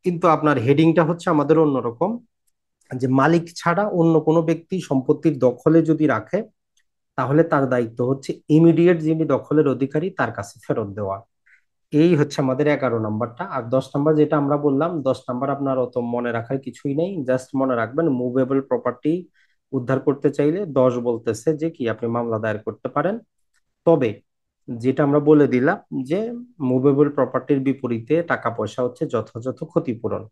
কিন্তু আপনার হেডিংটা হচ্ছে আমাদের অন্যরকম, যে মালিক ছাড়া অন্য কোনো ব্যক্তি সম্পত্তির দখলে যদি রাখে, তাহলে তার দায়িত্ব হচ্ছে ইমিডিয়েট যিনি দখলের অধিকারী তার কাছে ফেরত দেওয়া। এই হচ্ছে আমাদের 11 নাম্বারটা। আর 10 নাম্বার যেটা আমরা বললাম, 10 নাম্বার আপনার অত মনে রাখার কিছুই নেই, জাস্ট মনে রাখবেন মুভেবল প্রপার্টি উদ্ধার করতে চাইলে 10 বলতেছে যে কি আপনি মামলা দায়ের করতে পারেন। তবে যেটা আমরা বলে দিলাম, যে মুভেবল প্রপার্টির বিপরীতে টাকা পয়সা হচ্ছে যথাযথ ক্ষতিপূরণ।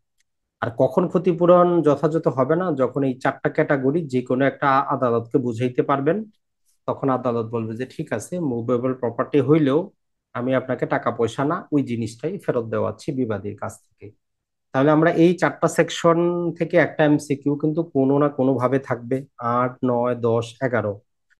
আর কখন ক্ষতিপূরণ যথাযথ হবে না, যখন এই 4টা ক্যাটাগরি যে কোনো একটা আদালতকে বুঝাইতে পারবেন, তখন আদালত বলবে যে ঠিক আছে, মুভেবল প্রপার্টি হইলেও আমি আপনাকে টাকা পয়সা না, ওই জিনিসটাই ফেরত দেওয়াচ্ছি বিবাদীর কাছ থেকে। তাহলে আমরা এই 4টা সেকশন থেকে একটা এমসিকিউ কিন্তু কোনো না কোনো ভাবে থাকবে, 8, 9, 10, 11।